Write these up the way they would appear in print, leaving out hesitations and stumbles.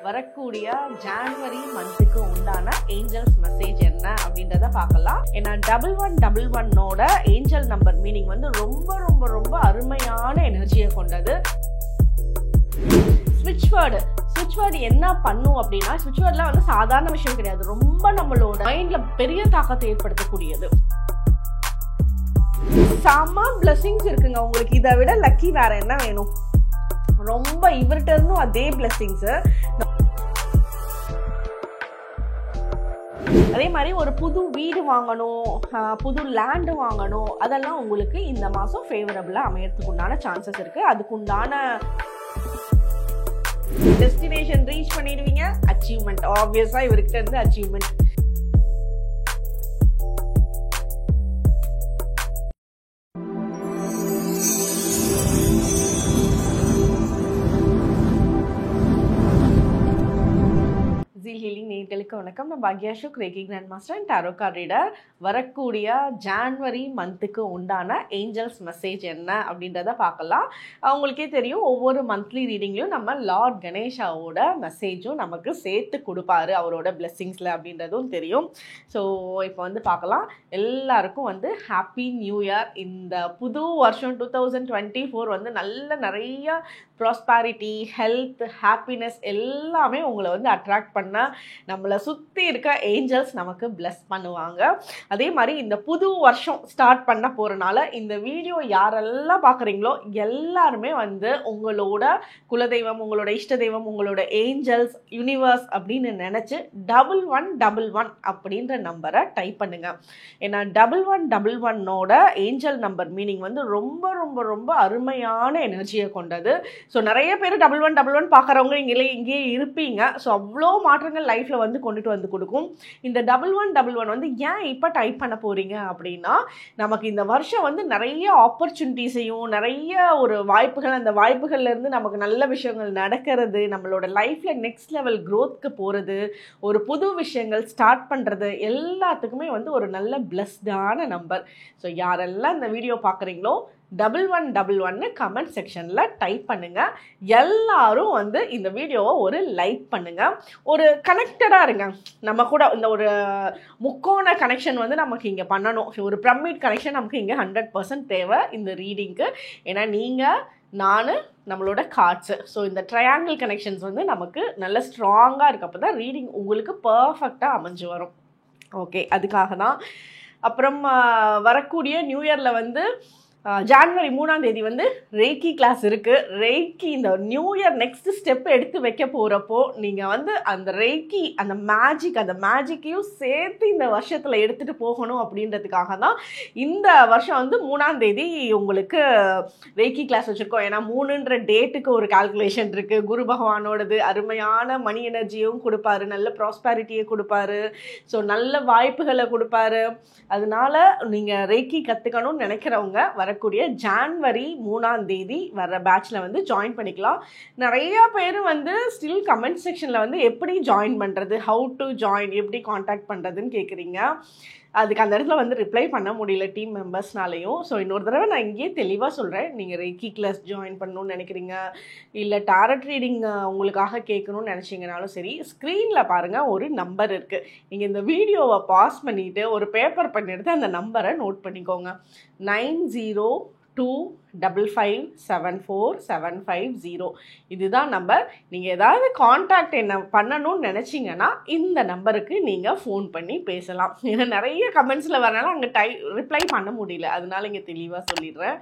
வரக்கூடிய ஜனவரி மந்த்துக்கு உண்டான ஏஞ்சல்ஸ் மெசேஜ் என்ன அப்படின்றத பார்க்கலாம். ஏன்னா 1111 ஏஞ்சல் நம்பர் மீனிங் வந்து ரொம்ப ரொம்ப ரொம்ப அருமையான எனர்ஜியை கொண்டது. ஸ்விட்ச் வேர்டு என்ன பண்ணும் அப்படின்னா, ஸ்விட்ச் வேர்ட்லாம் வந்து சாதாரண விஷயம் கிடையாது. ரொம்ப நம்மளோட மைண்ட்ல பெரிய தாக்கத்தை ஏற்படுத்தக்கூடியது. செம பிளெஸிங்ஸ் இருக்குங்க உங்களுக்கு. இதை விட லக்கி வேற என்ன வேணும்? ரொம்ப இவர்கிட்ட இருந்தும் அதே பிளெஸிங்ஸ். அதே மாதிரி ஒரு புது வீடு வாங்கணும், புது லேண்டு வாங்கணும், அதெல்லாம் உங்களுக்கு இந்த மாதம் ஃபேவரபிளாக அமையறதுக்கு உண்டான சான்சஸ் இருக்கு. அதுக்குண்டான டெஸ்டினேஷன் ரீச் பண்ணிடுவீங்க. அச்சீவ்மெண்ட் ஆப்வியஸா இவர்கிட்ட இருந்து அச்சீவ்மெண்ட். ஹீலிங் நேயர்களுக்கு வணக்கம். நான் பாக்யா Ashok, reiki grand master and tarot card reader. வரக்கூடிய ஜனவரி மந்த்துக்கு உண்டான ஏஞ்சல்ஸ் மெசேஜ் என்ன அப்படின்றத பார்க்கலாம். அவங்களுக்கே தெரியும், ஒவ்வொரு மந்த்லி ரீடிங்லையும் நம்ம லார்ட் கணேஷாவோட மெசேஜும் நமக்கு சேர்த்து கொடுப்பாரு அவரோட பிளெஸிங்ஸில் அப்படின்றதும் தெரியும். ஸோ இப்போ வந்து பார்க்கலாம். எல்லாருக்கும் வந்து ஹாப்பி நியூ இயர். இந்த புது வருஷம் 2024 வந்து நிறைய ப்ராஸ்பாரிட்டி, ஹெல்த், ஹாப்பினஸ் எல்லாமே உங்களை வந்து அட்ராக்ட் பண்ண நம்மளை சுற்றி இருக்க ஏஞ்சல்ஸ் நமக்கு பிளஸ் பண்ணுவாங்க. அதே மாதிரி இந்த புது வருஷம் ஸ்டார்ட் பண்ண போகிறனால இந்த வீடியோ யாரெல்லாம் பார்க்குறீங்களோ எல்லாருமே வந்து உங்களோட குலதெய்வம், உங்களோட இஷ்ட தெய்வம், உங்களோட ஏஞ்சல்ஸ், யூனிவர்ஸ் அப்படின்னு நினச்சி 1111 அப்படின்ற நம்பரை டைப் பண்ணுங்க. ஏன்னா 1111 ஏஞ்சல் நம்பர் மீனிங் வந்து ரொம்ப ரொம்ப ரொம்ப அருமையான எனர்ஜியை கொண்டது. ஸோ நிறைய பேர் 1111 பார்க்குறவங்க இங்கேயே இருப்பீங்க. ஸோ அவ்வளோ மாற்றங்கள் லைஃப்பில் வந்து கொண்டுட்டு வந்து கொடுக்கும். இந்த 1111 வந்து ஏன் இப்போ டைப் பண்ண போகிறீங்க அப்படின்னா, நமக்கு இந்த வருஷம் வந்து நிறைய ஆப்பர்ச்சுனிட்டிஸையும் நிறைய ஒரு வாய்ப்புகள், அந்த வாய்ப்புகள்லேருந்து நமக்கு நல்ல விஷயங்கள் நடக்கிறது, நம்மளோட லைஃப்பில் நெக்ஸ்ட் லெவல் க்ரோத்க்கு போகிறது, ஒரு புது விஷயங்கள் ஸ்டார்ட் பண்ணுறது எல்லாத்துக்குமே வந்து ஒரு நல்ல பிளஸ்டான நம்பர். ஸோ யாரெல்லாம் இந்த வீடியோ பார்க்குறீங்களோ 1111 கமெண்ட் செக்ஷனில் டைப் பண்ணுங்க. எல்லாரும் வந்து இந்த வீடியோவை ஒரு லைக் பண்ணுங்க. ஒரு கனெக்டடாக இருங்க. நம்ம கூட இந்த ஒரு முக்கோண கனெக்ஷன் வந்து நமக்கு இங்கே பண்ணணும். ஒரு பிரமிட் கனெக்ஷன் நமக்கு இங்கே 100% தேவை இந்த ரீடிங்க்கு. ஏன்னா நீங்கள், நான், நம்மளோட கார்ட்ஸு, ஸோ இந்த ட்ரையாங்கிள் கனெக்ஷன்ஸ் வந்து நமக்கு நல்ல ஸ்ட்ராங்காக இருக்கப்போ தான் ரீடிங் உங்களுக்கு பர்ஃபெக்டாக அமைஞ்சு வரும். ஓகே, அதுக்காக தான். அப்புறம் வரக்கூடிய நியூ இயரில் வந்து ஜனவரி 3ஆம் தேதி வந்து ரேக்கி கிளாஸ் இருக்குது. ரேக்கி இந்த நியூ இயர் நெக்ஸ்ட் ஸ்டெப் எடுத்து வைக்க போகிறப்போ நீங்கள் வந்து அந்த ரேக்கி, அந்த மேஜிக்கையும் சேர்த்து இந்த வருஷத்தில் எடுத்துகிட்டு போகணும் அப்படின்றதுக்காக தான் இந்த வருஷம் வந்து 3ஆம் தேதி உங்களுக்கு ரேக்கி கிளாஸ் வச்சுருக்கோம். ஏன்னா 3ன்ற டேட்டுக்கு ஒரு கால்குலேஷன் இருக்குது. குரு பகவானோடது அருமையான மணி எனர்ஜியும் கொடுப்பாரு, நல்ல ப்ராஸ்பாரிட்டியை கொடுப்பாரு, ஸோ நல்ல வாய்ப்புகளை கொடுப்பாரு. அதனால நீங்கள் ரேக்கி கற்றுக்கணும்னு நினைக்கிறவங்க வரக்கூடிய ஜனவரி 3ஆம் தேதி வர்ற பேட்ச்ல வந்து ஜாயின் பண்ணிக்கலாம். நிறைய பேர் வந்து ஸ்டில் கமெண்ட் செக்ஷன்ல வந்து எப்படி ஜாயின் பண்றது, ஹவு டு ஜாயின், எப்படி காண்டாக்ட் பண்றதுன்னு கேட்குறீங்க. அதுக்கு அந்த இடத்துல வந்து ரிப்ளை பண்ண முடியல டீம் மெம்பர்ஸ்னாலையும். ஸோ இன்னொரு தடவை நான் இங்கேயே தெளிவாக சொல்கிறேன். நீங்கள் ரேக்கி கிளாஸ் ஜாயின் பண்ணணும்னு நினைக்கிறீங்க, இல்லை டாரட் ரீடிங் உங்களுக்காக கேட்கணும்னு நினச்சிங்கனாலும் சரி, ஸ்க்ரீனில் பாருங்கள் ஒரு நம்பர் இருக்குது. நீங்கள் இந்த வீடியோவை பாஸ் பண்ணிவிட்டு ஒரு பேப்பர் பண்ணி எடுத்து அந்த நம்பரை நோட் பண்ணிக்கோங்க. 9025574750. இதுதான் நம்பர். நீங்கள் ஏதாவது காண்டாக்ட் என்ன பண்ணணும்னு நினச்சிங்கன்னா இந்த நம்பருக்கு நீங்கள் ஃபோன் பண்ணி பேசலாம். ஏன்னா நிறைய கமெண்ட்ஸில் வரனால அங்கே ரிப்ளை பண்ண முடியல, அதனால இங்கே தெளிவாக சொல்லிடுறேன்.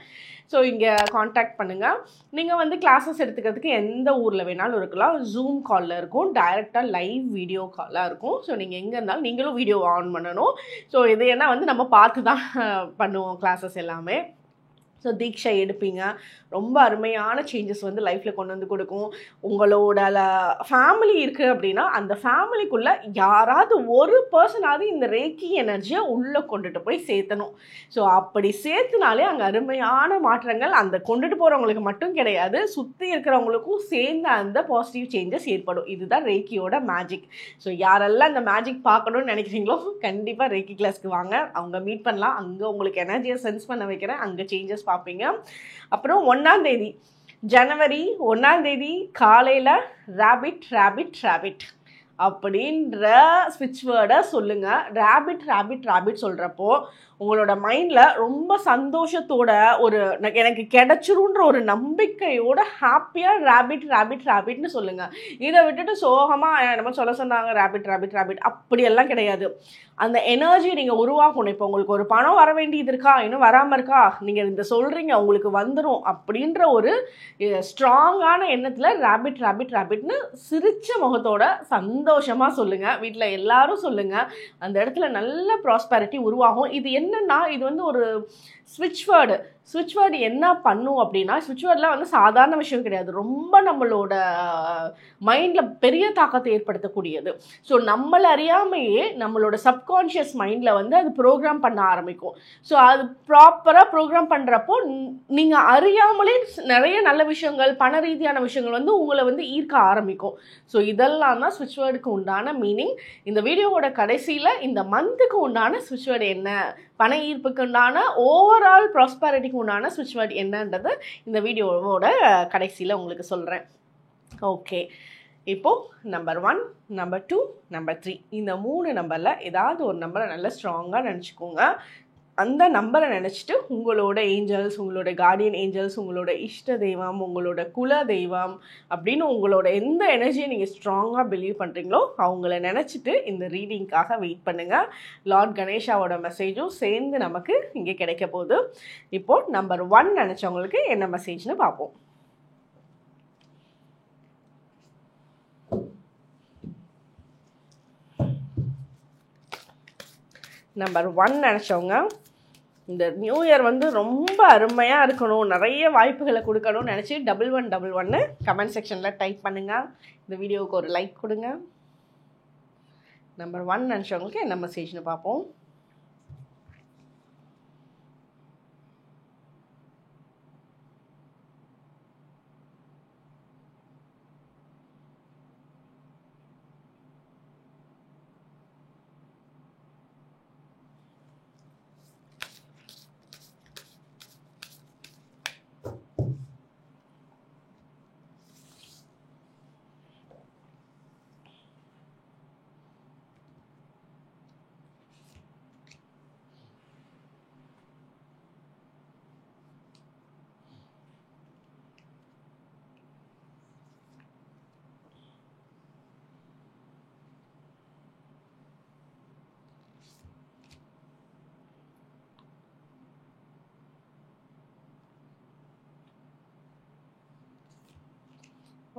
ஸோ இங்கே காண்டாக்ட் பண்ணுங்கள். நீங்கள் வந்து கிளாஸஸ் எடுத்துக்கிறதுக்கு எந்த ஊரில் வேணாலும் இருக்கலாம். ஜூம் காலில் இருக்கும், டைரெக்டாக லைவ் வீடியோ காலாக இருக்கும். ஸோ நீங்கள் எங்கே இருந்தாலும் நீங்களும் வீடியோ ஆன் பண்ணணும். ஸோ இது ஏன்னா வந்து நம்ம பார்த்து தான் பண்ணுவோம் கிளாஸஸ் எல்லாமே. ஸோ தீட்சை எடுப்பீங்க. ரொம்ப அருமையான சேஞ்சஸ் வந்து லைஃப்பில் கொண்டு வந்து கொடுக்கும். உங்களோட ஃபேமிலி இருக்குது அப்படின்னா அந்த ஃபேமிலிக்குள்ளே யாராவது ஒரு பர்சனாவது இந்த ரேக்கி எனர்ஜியை உள்ளே கொண்டுட்டு போய் சேர்த்தணும். ஸோ அப்படி சேர்த்துனாலே அங்கே அருமையான மாற்றங்கள் அந்த கொண்டுட்டு போகிறவங்களுக்கு மட்டும் கிடையாது, சுற்றி இருக்கிறவங்களுக்கும் சேர்ந்து அந்த பாசிட்டிவ் சேஞ்சஸ் ஏற்படும். இதுதான் ரேக்கியோட மேஜிக். ஸோ யாரெல்லாம் இந்த மேஜிக் பார்க்கணும்னு நினைக்கிறீங்களோ கண்டிப்பாக ரேக்கி கிளாஸ்க்கு வாங்க. அவங்க மீட் பண்ணலாம். அங்கே உங்களுக்கு எனர்ஜியை சென்ஸ் பண்ண வைக்கிறேன். அங்கே சேஞ்சஸ் பார்ப்பீங்க. அப்புறம் 1ஆம் தேதி ஜனவரி 1ஆம் தேதி காலையில் ரேபிட் ரேபிட் ரேபிட் அப்படின்ற ஸ்விட்ச் வேர்டை சொல்லுங்கள். ரேபிட் ரேபிட் ரேபிட் சொல்கிறப்போ உங்களோட மைண்டில் ரொம்ப சந்தோஷத்தோட ஒரு எனக்கு கிடைச்சிருன்ற ஒரு நம்பிக்கையோட ஹாப்பியாக ரேபிட் ரேபிட் ரேபிட்னு சொல்லுங்கள். இதை விட்டுட்டு சோகமாக நம்ம சொல்ல சொன்னாங்க ரேபிட் ரேபிட் ரேபிட் அப்படியெல்லாம் கிடையாது. அந்த எனர்ஜி நீங்கள் உருவாக்கணும். இப்போ உங்களுக்கு ஒரு பணம் வர வேண்டியது இருக்கா, இன்னும் வராமல் இருக்கா, நீங்கள் இந்த சொல்கிறீங்க உங்களுக்கு வந்துடும் அப்படின்ற ஒரு ஸ்ட்ராங்கான எண்ணத்தில் ரேபிட் ரேபிட் ரேபிட்னு சிரிச்ச முகத்தோட சந்தோஷமாக சொல்லுங்கள். வீட்டில் எல்லாரும் சொல்லுங்கள். அந்த இடத்துல நல்ல ப்ராஸ்பெரிட்டி உருவாகும். இது என்னன்னா, இது வந்து ஒரு ஸ்விட்ச் வேர்டு என்ன பண்ணும் அப்படின்னா, ஸ்விட்ச் வேர்ட்லாம் வந்து சாதாரண விஷயம் கிடையாது. ரொம்ப நம்மளோட மைண்டில் பெரிய தாக்கத்தை ஏற்படுத்தக்கூடியது. ஸோ நம்மளை அறியாமையே நம்மளோட சப்கான்ஷியஸ் மைண்டில் வந்து அது ப்ரோக்ராம் பண்ண ஆரம்பிக்கும். ஸோ அது ப்ராப்பராக ப்ரோக்ராம் பண்ணுறப்போ நீங்கள் அறியாமலே நிறைய நல்ல விஷயங்கள், பண ரீதியான விஷயங்கள் வந்து உங்களை வந்து ஈர்க்க ஆரம்பிக்கும். ஸோ இதெல்லாம் தான் ஸ்விட்ச் வேர்டுக்கு உண்டான மீனிங். இந்த வீடியோவோட கடைசியில் இந்த மந்த்துக்கு உண்டான ஸ்விட்ச் வேர்டு என்ன, பண ஈர்ப்புக்கு உண்டான ஓவரால் ப்ராஸ்பெரிட்டிக்கு உண்டான ஸ்விட்ச் வேர்டு என்னன்றது இந்த வீடியோவோட கடைசியில் உங்களுக்கு சொல்கிறேன். ஓகே, இப்போது நம்பர் 1, நம்பர் 2, நம்பர் 3 இந்த 3 நம்பரில் ஏதாவது ஒரு நம்பரை நல்லா ஸ்ட்ராங்காக நினச்சிக்கோங்க. அந்த நம்பரை நினச்சிட்டு உங்களோட ஏஞ்சல்ஸ், உங்களோட கார்டியன் ஏஞ்சல்ஸ், உங்களோட இஷ்ட தெய்வம், உங்களோட குல தெய்வம் அப்படின்னு உங்களோட எந்த எனர்ஜியை நீங்கள் ஸ்ட்ராங்காக பிலீவ் பண்ணுறீங்களோ அவங்கள நினச்சிட்டு இந்த ரீடிங்காக வெயிட் பண்ணுங்கள். லார்ட் கணேஷாவோட மெசேஜும் சேர்ந்து நமக்கு இங்கே கிடைக்க போகுது. இப்போது நம்பர் 1 நினச்சவங்களுக்கு என்ன மெசேஜ்னு பார்ப்போம். நம்பர் 1 நினச்சவங்க, இந்த நியூ இயர் வந்து ரொம்ப அருமையாக இருக்கணும், நிறைய வாய்ப்புகளை கொடுக்கணும்னு நினச்சி 1111 கமெண்ட் செக்ஷனில் டைப் பண்ணுங்கள். இந்த வீடியோவுக்கு ஒரு லைக் கொடுங்க. நம்பர் 1 நினச்சவங்களுக்கு என்ன மெசேஜ்னு பார்ப்போம்.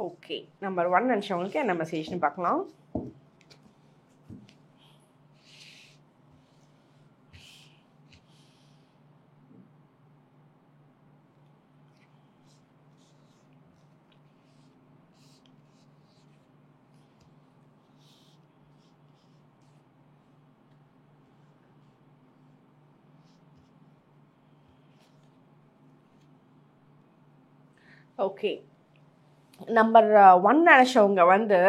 ஓகே, நம்பர் 1 நினச்சவங்களுக்கு என்ன மெசேஜ்னு பார்க்கலாம். ஓகே, நம்பர் 1 நினச்சவங்க வந்து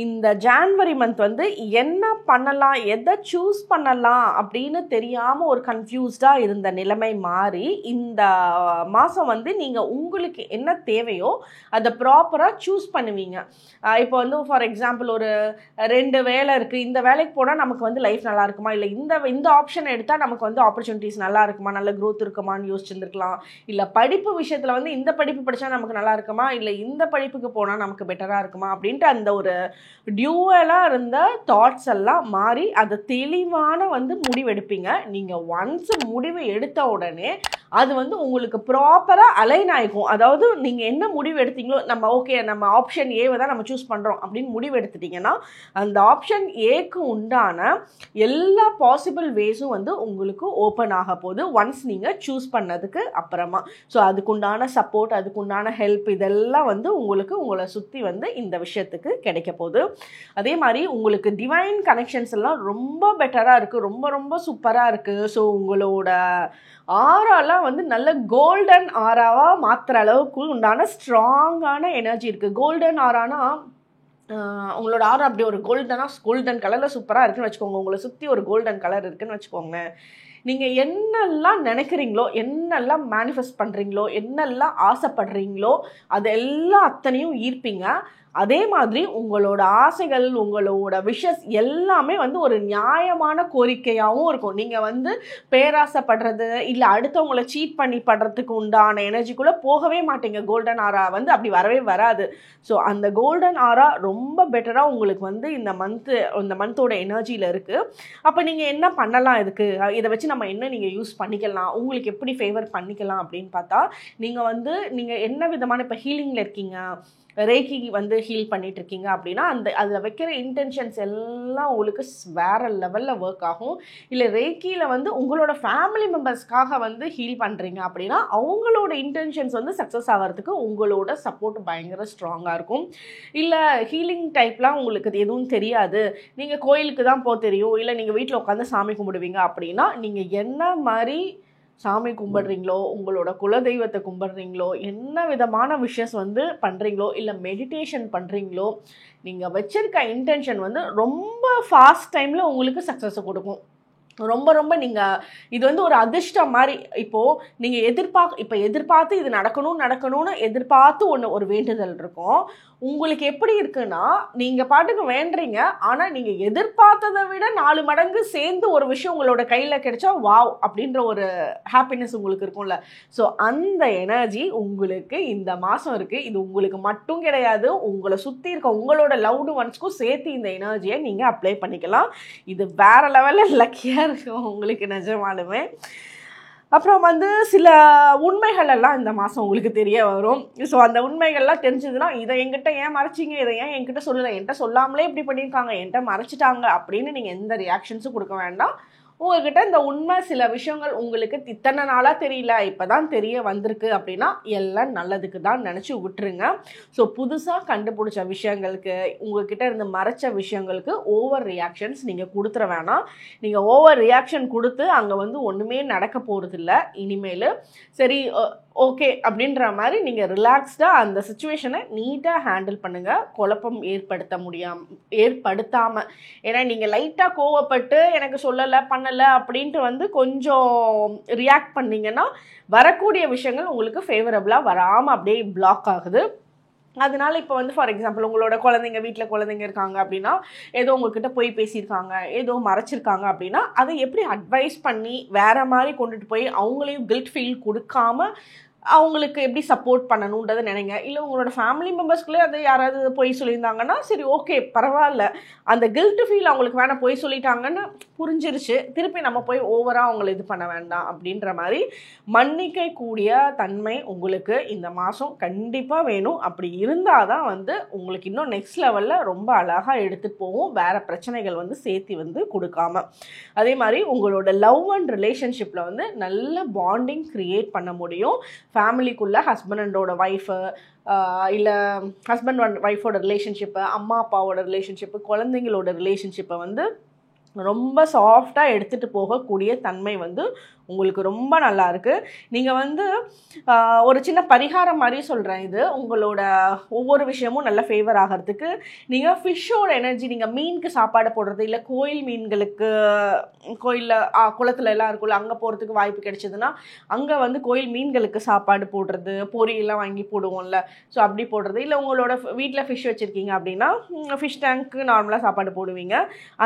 இந்த ஜான்வரி மந்த் வந்து என்ன பண்ணலாம், எதை சூஸ் பண்ணலாம் அப்படின்னு தெரியாமல் ஒரு கன்ஃபியூஸ்டாக இருந்த நிலைமை மாறி இந்த மாதம் வந்து நீங்கள் உங்களுக்கு என்ன தேவையோ அதை ப்ராப்பராக சூஸ் பண்ணுவீங்க. இப்போ வந்து ஃபார் எக்ஸாம்பிள் ஒரு 2 வேலை இருக்குது, இந்த வேலைக்கு போனால் நமக்கு வந்து லைஃப் நல்லா இருக்குமா, இல்லை இந்த ஆப்ஷன் எடுத்தால் நமக்கு வந்து ஆப்பர்ச்சுனிட்டிஸ் நல்லா இருக்குமா, நல்ல க்ரோத் இருக்குமான்னு யோசிச்சுருந்துருக்கலாம். இல்லை படிப்பு விஷயத்தில் வந்து இந்த படிப்பு படித்தா நமக்கு நல்லா இருக்குமா, இல்லை இந்த படிப்புக்கு போனால் நமக்கு பெட்டராக இருக்குமா அப்படின்ட்டு அந்த ஒரு டியூவலாக இருந்த தாட்ஸ் எல்லாம் மாறி அதை தெளிவான வந்து முடிவெடுப்பீங்க. நீங்கள் ஒன்ஸ் முடிவு எடுத்த உடனே அது வந்து உங்களுக்கு ப்ராப்பராக அலைன் ஆகிக்கும். அதாவது நீங்கள் என்ன முடிவு எடுத்தீங்களோ, நம்ம ஆப்ஷன் ஏவை தான் நம்ம சூஸ் பண்ணுறோம் அப்படின்னு முடிவு எடுத்துட்டிங்கன்னா அந்த ஆப்ஷன் ஏக்கு உண்டான எல்லா பாசிபிள் வேஸும் வந்து உங்களுக்கு ஓப்பன் ஆக போகுது ஒன்ஸ் நீங்கள் சூஸ் பண்ணதுக்கு அப்புறமா. ஸோ அதுக்குண்டான சப்போர்ட், அதுக்குண்டான ஹெல்ப் இதெல்லாம் வந்து உங்களை சுற்றி வந்து இந்த விஷயத்துக்கு கிடைக்க போகுது. அதே மாதிரி உங்களுக்கு டிவைன் கனெக்ஷன்ஸ் எல்லாம் ரொம்ப பெட்டராக இருக்குது, ரொம்ப ரொம்ப சூப்பராக இருக்குது. ஸோ உங்களோட ஆறாலாம் வந்து நல்ல கோல்டன் ஆறாவாக மாற்றுற அளவுக்கு உண்டான ஸ்ட்ராங்கான எனர்ஜி இருக்குது. கோல்டன் ஆறானா உங்களோட ஆரா அப்படி ஒரு கோல்டன் கலரில் சூப்பராக இருக்குன்னு வச்சுக்கோங்க. உங்களை சுற்றி ஒரு கோல்டன் கலர் இருக்குன்னு வச்சுக்கோங்க. நீங்கள் என்னெல்லாம் நினைக்கிறீங்களோ, என்னெல்லாம் மேனிஃபெஸ்ட் பண்ணுறீங்களோ, என்னெல்லாம் ஆசைப்படுறீங்களோ அது எல்லாம் அத்தனையும் ஈர்ப்பீங்க. அதே மாதிரி உங்களோட ஆசைகள், உங்களோட விஷஸ் எல்லாமே வந்து ஒரு நியாயமான கோரிக்கையாகவும் இருக்கும். நீங்கள் வந்து பேராசைப்படுறது இல்லை அடுத்தவங்களை சீட் பண்ணி படுறதுக்கு உண்டான எனர்ஜிக்குள்ளே போகவே மாட்டீங்க. கோல்டன் ஆரா வந்து அப்படி வரவே வராது. ஸோ அந்த கோல்டன் ஆரா ரொம்ப பெட்டராக உங்களுக்கு வந்து இந்த மந்தோட எனர்ஜியில் இருக்குது. அப்போ நீங்கள் என்ன பண்ணலாம், இதை வச்சு நம்ம என்ன நீங்கள் யூஸ் பண்ணிக்கலாம், உங்களுக்கு எப்படி ஃபேவர் பண்ணிக்கலாம் அப்படின்னு பார்த்தா, நீங்கள் என்ன விதமான இப்போ ஹீலிங்கில் இருக்கீங்க, ரேக்கி வந்து ஹீல் பண்ணிட்டு இருக்கீங்க அப்படின்னா அதில் வைக்கிற இன்டென்ஷன்ஸ் எல்லாம் உங்களுக்கு வேற லெவலில் ஒர்க் ஆகும். இல்லை ரேக்கியில் வந்து உங்களோட ஃபேமிலி மெம்பர்ஸ்க்காக வந்து ஹீல் பண்ணுறீங்க அப்படின்னா அவங்களோட இன்டென்ஷன்ஸ் வந்து சக்ஸஸ் ஆகிறதுக்கு உங்களோட சப்போர்ட் பயங்கர ஸ்ட்ராங்காக இருக்கும். இல்லை ஹீலிங் டைப்லாம் உங்களுக்கு எதுவும் தெரியாது, நீங்கள் கோயிலுக்கு தான் போக தெரியும், இல்லை நீங்கள் வீட்டில் உட்காந்து சாமி கும்பிடுவீங்க அப்படின்னா நீங்கள் என்ன மாதிரி சாமி கும்பிட்றீங்களோ, உங்களோட குலதெய்வத்தை கும்பிட்றீங்களோ, என்ன விதமான விஷஸ் வந்து பண்ணுறீங்களோ, இல்லை மெடிடேஷன் பண்ணுறீங்களோ, நீங்கள் வச்சிருக்க இன்டென்ஷன் வந்து ரொம்ப ஃபாஸ்ட் டைமில் உங்களுக்கு சக்ஸஸை கொடுக்கும். ரொம்ப ரொம்ப நீங்கள் இது வந்து ஒரு அதிர்ஷ்டம் மாதிரி. இப்போது நீங்கள் எதிர்பார்த்து இது நடக்கணும்னு எதிர்பார்த்து ஒரு வேண்டுதல் இருக்கும். உங்களுக்கு எப்படி இருக்குன்னா, நீங்கள் பாட்டுக்கு வேண்டுறீங்க, ஆனால் நீங்கள் எதிர்பார்த்ததை விட 4 மடங்கு சேர்ந்து ஒரு விஷயம் உங்களோட கையில் கிடைச்சா வாவ் அப்படின்ற ஒரு ஹாப்பினஸ் உங்களுக்கு இருக்கும்ல. ஸோ அந்த எனர்ஜி உங்களுக்கு இந்த மாதம் இருக்குது. இது உங்களுக்கு மட்டும் கிடையாது, உங்களை சுற்றி இருக்க உங்களோட லவ்டு ஒன்ஸ்க்கும் சேர்த்து இந்த எனர்ஜியை நீங்கள் அப்ளை பண்ணிக்கலாம். இது வேறு லெவலில் லக்கியாக இருக்கும் உங்களுக்கு நிஜமாலுமே. அப்புறம் வந்து சில உண்மைகள் எல்லாம் இந்த மாதம் உங்களுக்கு தெரிய வரும். ஸோ அந்த உண்மைகள்லாம் தெரிஞ்சதுன்னா, இதை என்கிட்ட ஏன் மறைச்சிங்க, இதை ஏன் என்கிட்ட சொல்லலை, என்கிட்ட சொல்லாமலே இப்படி பண்ணியிருக்காங்க, என்கிட்ட மறைச்சிட்டாங்க அப்படின்னு நீங்கள் எந்த ரியாக்ஷன்ஸும் கொடுக்க வேண்டாம். உங்ககிட்ட இந்த உண்மை சில விஷயங்கள் உங்களுக்கு இத்தனை நாளாக தெரியல, இப்போ தான் தெரிய வந்திருக்கு அப்படின்னா எல்லாம் நல்லதுக்கு தான் நினச்சி விட்டுருங்க. ஸோ புதுசாக கண்டுபிடிச்ச விஷயங்களுக்கு, உங்ககிட்ட இருந்து மறைச்ச விஷயங்களுக்கு ஓவர் ரியாக்ஷன்ஸ் நீங்கள் கொடுத்துட வேணாம். நீங்கள் ஓவர் ரியாக்ஷன் கொடுத்து அங்கே வந்து ஒன்றுமே நடக்க போகிறதில்ல இனிமேல். சரி ஓகே அப்படின்ற மாதிரி நீங்கள் ரிலாக்ஸ்டாக அந்த சுச்சுவேஷனை நீட்டாக ஹேண்டில் பண்ணுங்கள், குழப்பம் ஏற்படுத்தாமல். ஏன்னா நீங்கள் லைட்டாக கோவப்பட்டு எனக்கு சொல்லலை பண்ணலை அப்படின்ட்டு வந்து கொஞ்சம் ரியாக்ட் பண்ணிங்கன்னா வரக்கூடிய விஷயங்கள் உங்களுக்கு ஃபேவரபுளாக வராமல் அப்படியே பிளாக் ஆகுது. அதனால இப்போ வந்து ஃபார் எக்ஸாம்பிள் உங்களோட வீட்டில் குழந்தைங்க இருக்காங்க அப்படின்னா, ஏதோ உங்ககிட்ட போய் பேசியிருக்காங்க, ஏதோ மறைச்சிருக்காங்க அப்படின்னா அதை எப்படி அட்வைஸ் பண்ணி வேறு மாதிரி கொண்டுட்டு போய் அவங்களையும் கில்ட் ஃபீல் கொடுக்காம அவங்களுக்கு எப்படி சப்போர்ட் பண்ணணுன்றதை நினைங்க. இல்லை உங்களோட ஃபேமிலி மெம்பர்ஸ்குள்ளே அது யாராவது போய் சொல்லியிருந்தாங்கன்னா சரி ஓகே பரவாயில்ல, அந்த கில்ட் ஃபீல் அவங்களுக்கு வேணால் போய் சொல்லிட்டாங்கன்னு புரிஞ்சிருச்சு, திருப்பி நம்ம போய் ஓவராக அவங்களை இது பண்ண வேண்டாம் அப்படின்ற மாதிரி மன்னிக்க கூடிய தன்மை உங்களுக்கு இந்த மாதம் கண்டிப்பாக வேணும். அப்படி இருந்தால் தான் வந்து உங்களுக்கு இன்னும் நெக்ஸ்ட் லெவலில் ரொம்ப அழகாக எடுத்துகிட்டு போகும், வேறு பிரச்சனைகள் வந்து சேர்த்து வந்து கொடுக்காம. அதே மாதிரி உங்களோட லவ் அண்ட் ரிலேஷன்ஷிப்பில் வந்து நல்ல பாண்டிங் க்ரியேட் பண்ண முடியும். ஃபேமிலிக்குள்ளே ஹஸ்பண்ட் அண்டோட ஒய்ஃபு, இல்லை ஹஸ்பண்ட் அண்ட் ஒய்ஃபோட ரிலேஷன்ஷிப்பை, அம்மா அப்பாவோட ரிலேஷன்ஷிப்பு, குழந்தைங்களோட ரிலேஷன்ஷிப்பை வந்து ரொம்ப சாஃப்டாக எடுத்துகிட்டு போகக்கூடிய தன்மை வந்து உங்களுக்கு ரொம்ப நல்லா இருக்குது. நீங்கள் வந்து ஒரு சின்ன பரிகாரம் மாதிரி சொல்கிறேன், இது உங்களோட ஒவ்வொரு விஷயமும் நல்ல ஃபேவர் ஆகிறதுக்கு நீங்கள் ஃபிஷ்ஷோட எனர்ஜி, நீங்கள் மீனுக்கு சாப்பாடு போடுறது, இல்லை கோயில் மீன்களுக்கு கோயிலில் குளத்துல எல்லாம் இருக்குல்ல அங்கே போகிறதுக்கு வாய்ப்பு கிடைச்சதுன்னா அங்கே வந்து கோயில் மீன்களுக்கு சாப்பாடு போடுறது, பொரியெல்லாம் வாங்கி போடுவோம்ல, ஸோ அப்படி போடுறது. இல்லை உங்களோட வீட்டில் ஃபிஷ் வச்சுருக்கீங்க அப்படின்னா ஃபிஷ் டேங்க்கு நார்மலாக சாப்பாடு போடுவீங்க.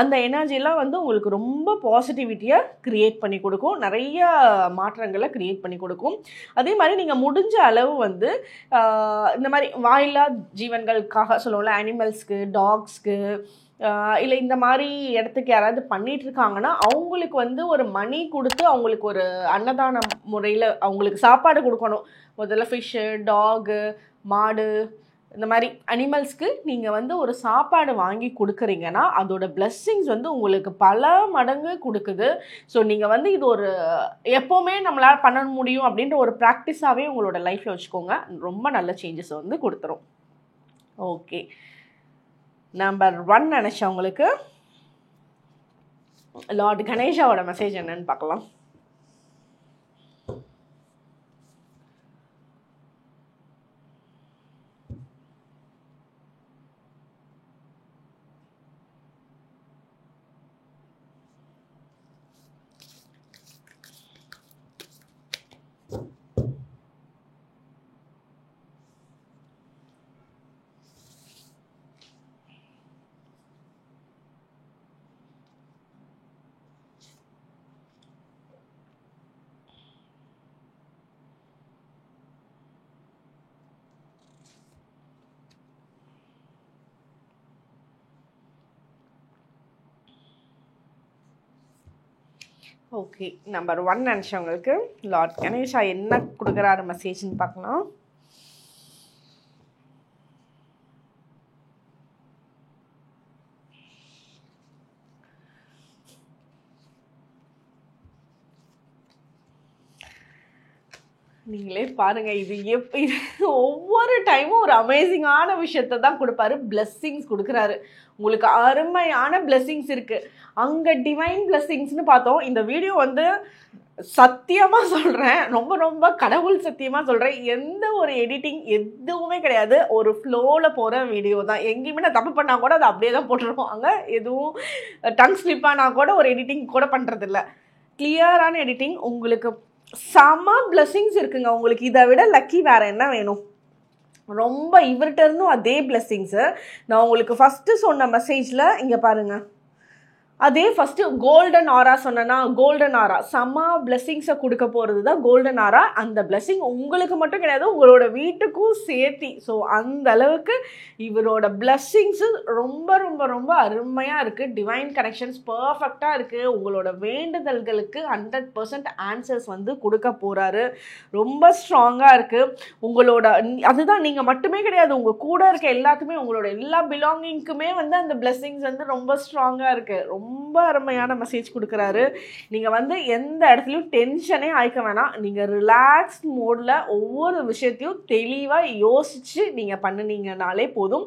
அந்த எனர்ஜிலாம் வந்து உங்களுக்கு ரொம்ப பாசிட்டிவிட்டியை க்ரியேட் பண்ணி கொடுக்கும், நிறைய மாற்றங்களை க்ரியேட் பண்ணி கொடுக்கும். அதே மாதிரி நீங்கள் முடிஞ்ச அளவு வந்து இந்த மாதிரி வாயில்லா ஜீவன்களுக்காக சொல்லுவோம்ல, அனிமல்ஸ்க்கு, டாக்ஸ்க்கு, இல்லை இந்த மாதிரி இடத்துக்கு யாராவது பண்ணிட்டு இருக்காங்கன்னா அவங்களுக்கு வந்து ஒரு மணி கொடுத்து அவங்களுக்கு ஒரு அன்னதான முறையில் அவங்களுக்கு சாப்பாடு கொடுக்கணும். முதல்ல ஃபிஷ்ஷு, டாகு, மாடு, இந்த மாதிரி அனிமல்ஸ்க்கு நீங்கள் வந்து ஒரு சாப்பாடு வாங்கி கொடுக்குறீங்கன்னா அதோட பிளெஸ்ஸிங்ஸ் வந்து உங்களுக்கு பல மடங்கு கொடுக்குது. ஸோ நீங்கள் வந்து இது ஒரு எப்போவுமே நம்மளால் பண்ண முடியும் அப்படின்ற ஒரு ப்ராக்டிஸாகவே உங்களோட லைஃப்பில் வச்சுக்கோங்க, ரொம்ப நல்ல சேஞ்சஸ் வந்து கொடுத்துரும். ஓகே, நம்பர் 1 நினச்சவங்களுக்கு லார்ட் கணேஷாவோட மெசேஜ் என்னன்னு பார்க்கலாம். ஓகே, நம்பர் 1 நினச்சவங்களுக்கு லார்ட் கணேஷா என்ன கொடுக்குறாரு மெசேஜ்னு பார்க்கலாம். நீங்களே பாருங்க, இது ஒவ்வொரு டைமும் ஒரு அமேசிங்கான விஷயத்தை தான் கொடுப்பாரு. பிளெஸ்ஸிங்ஸ் கொடுக்குறாரு. உங்களுக்கு அருமையான பிளெஸ்ஸிங்ஸ் இருக்கு. அங்க டிவைன் பிளெஸ்ஸிங்ஸ்னு பார்த்தோம். இந்த வீடியோ வந்து சத்தியமா சொல்றேன், ரொம்ப ரொம்ப கடவுள் சத்தியமா சொல்றேன், எந்த ஒரு எடிட்டிங் எதுவுமே கிடையாது. ஒரு ஃப்ளோல போற வீடியோ தான். எங்கேயுமே நான் தப்பு பண்ணா கூட அதை அப்படியே தான் போட்டுருவாங்க. எதுவும் டங் ஸ்லிப் ஆனா கூட ஒரு எடிட்டிங் கூட பண்றது இல்லை. கிளியரான எடிட்டிங். உங்களுக்கு செம பிளெஸ்ஸிங்ஸ் இருக்குங்க. உங்களுக்கு இதை விட லக்கி வேற என்ன வேணும்? ரொம்ப இவர்கிட்ட இருந்தும் அதே பிளெஸ்ஸிங்ஸு. நான் உங்களுக்கு ஃபஸ்ட்டு சொன்ன மெசேஜில் இங்கே பாருங்க, அதே ஃபஸ்ட்டு கோல்டன் ஆரா சொன்னேன்னா, கோல்டன் ஆரா செம்ம பிளெஸ்ஸிங்ஸை கொடுக்க போகிறது தான் கோல்டன் ஆரா. அந்த பிளெஸ்ஸிங் உங்களுக்கு மட்டும் கிடையாது, உங்களோட வீட்டுக்கும் சேர்த்தி. ஸோ அந்த அளவுக்கு இவரோட பிளெஸ்ஸிங்ஸு ரொம்ப ரொம்ப ரொம்ப அருமையாக இருக்குது. டிவைன் கனெக்ஷன்ஸ் பர்ஃபெக்டாக இருக்குது. உங்களோட வேண்டுதல்களுக்கு 100% ஆன்சர்ஸ் வந்து கொடுக்க போகிறாரு. ரொம்ப ஸ்ட்ராங்காக இருக்குது. உங்களோட அதுதான், நீங்கள் மட்டுமே கிடையாது, உங்கள் கூட இருக்க எல்லாத்துக்குமே, உங்களோட எல்லா பிலாங்கிங்க்குமே வந்து அந்த பிளெஸ்ஸிங்ஸ் வந்து ரொம்ப ஸ்ட்ராங்காக இருக்குது. ரொம்ப அருமையான மெசேஜ் கொடுக்குறாரு. நீங்கள் வந்து எந்த இடத்துலையும் டென்ஷனே ஆயிக்க வேணாம். நீங்கள் ரிலாக்ஸ் மோடில் ஒவ்வொரு விஷயத்தையும் தெளிவாக யோசித்து நீங்கள் பண்ணினீங்கனாலே போதும்.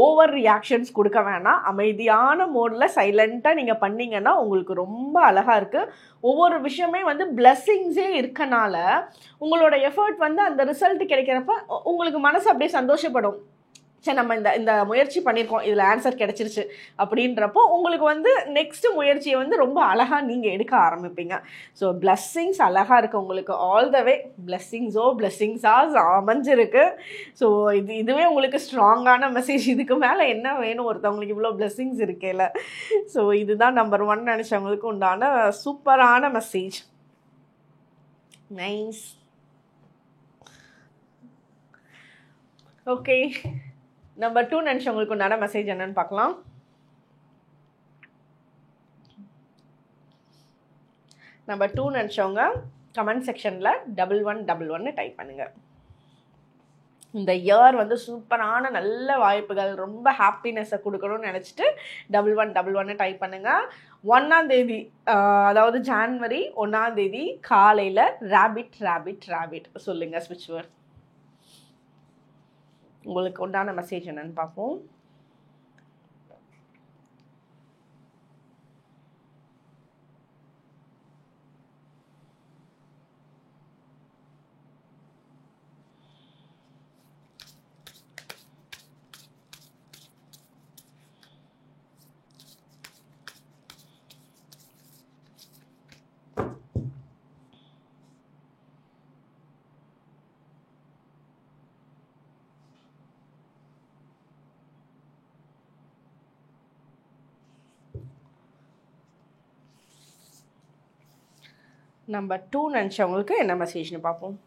ஓவர் ரியாக்ஷன்ஸ் கொடுக்க வேணாம். அமைதியான மோடில் சைலண்ட்டாக நீங்கள் பண்ணிங்கன்னா உங்களுக்கு ரொம்ப அழகாக இருக்குது. ஒவ்வொரு விஷயமே வந்து பிளெஸ்ஸிங்ஸே இருக்கனால உங்களோட எஃபர்ட் வந்து அந்த ரிசல்ட் கிடைக்கிறப்ப உங்களுக்கு மனசு அப்படியே சந்தோஷப்படும். சரி, நம்ம இந்த முயற்சி பண்ணியிருக்கோம், இதில் ஆன்சர் கிடச்சிருச்சு அப்படின்றப்போ உங்களுக்கு வந்து நெக்ஸ்ட் முயற்சியை வந்து ரொம்ப அழகாக நீங்கள் எடுக்க ஆரம்பிப்பீங்க. ஸோ பிளெஸ்ஸிங்ஸ் அழகாக இருக்குது உங்களுக்கு. ஆல் த வே பிளெஸ்ஸிங்ஸாக அமைஞ்சிருக்கு. ஸோ இதுவே உங்களுக்கு ஸ்ட்ராங்கான மெசேஜ். இதுக்கு மேலே என்ன வேணும் ஒருத்தவங்களுக்கு? இவ்வளோ பிளெஸ்ஸிங்ஸ் இருக்கேல. ஸோ இதுதான் நம்பர் 1 நினச்சவங்களுக்கு உண்டான சூப்பரான மெசேஜ். நைஸ். ஓகே, நம்பர் 2 நினச்சவங்களுக்கு உண்டான மெசேஜ் என்னன்னு பார்க்கலாம். நம்பர் 2 நினச்சவங்க கமெண்ட் செக்ஷனில் 1111 டைப் பண்ணுங்க. இந்த இயர் வந்து சூப்பரான நல்ல வாய்ப்புகள், ரொம்ப ஹாப்பினஸை கொடுக்கணும்னு நினச்சிட்டு 1111 டைப் பண்ணுங்கள். 1ஆம் தேதி, அதாவது ஜான்வரி 1ஆம் தேதி காலையில் ராபிட் சொல்லுங்கள் ஸ்விட்ச் வேர்ட். உங்களுக்கு உண்டான மெசேஜ் என்னன்னு பார்ப்போம். நம்பர் 2 நினச்சவங்களுக்கு என்ன மெசேஜ்னு பார்ப்போம்.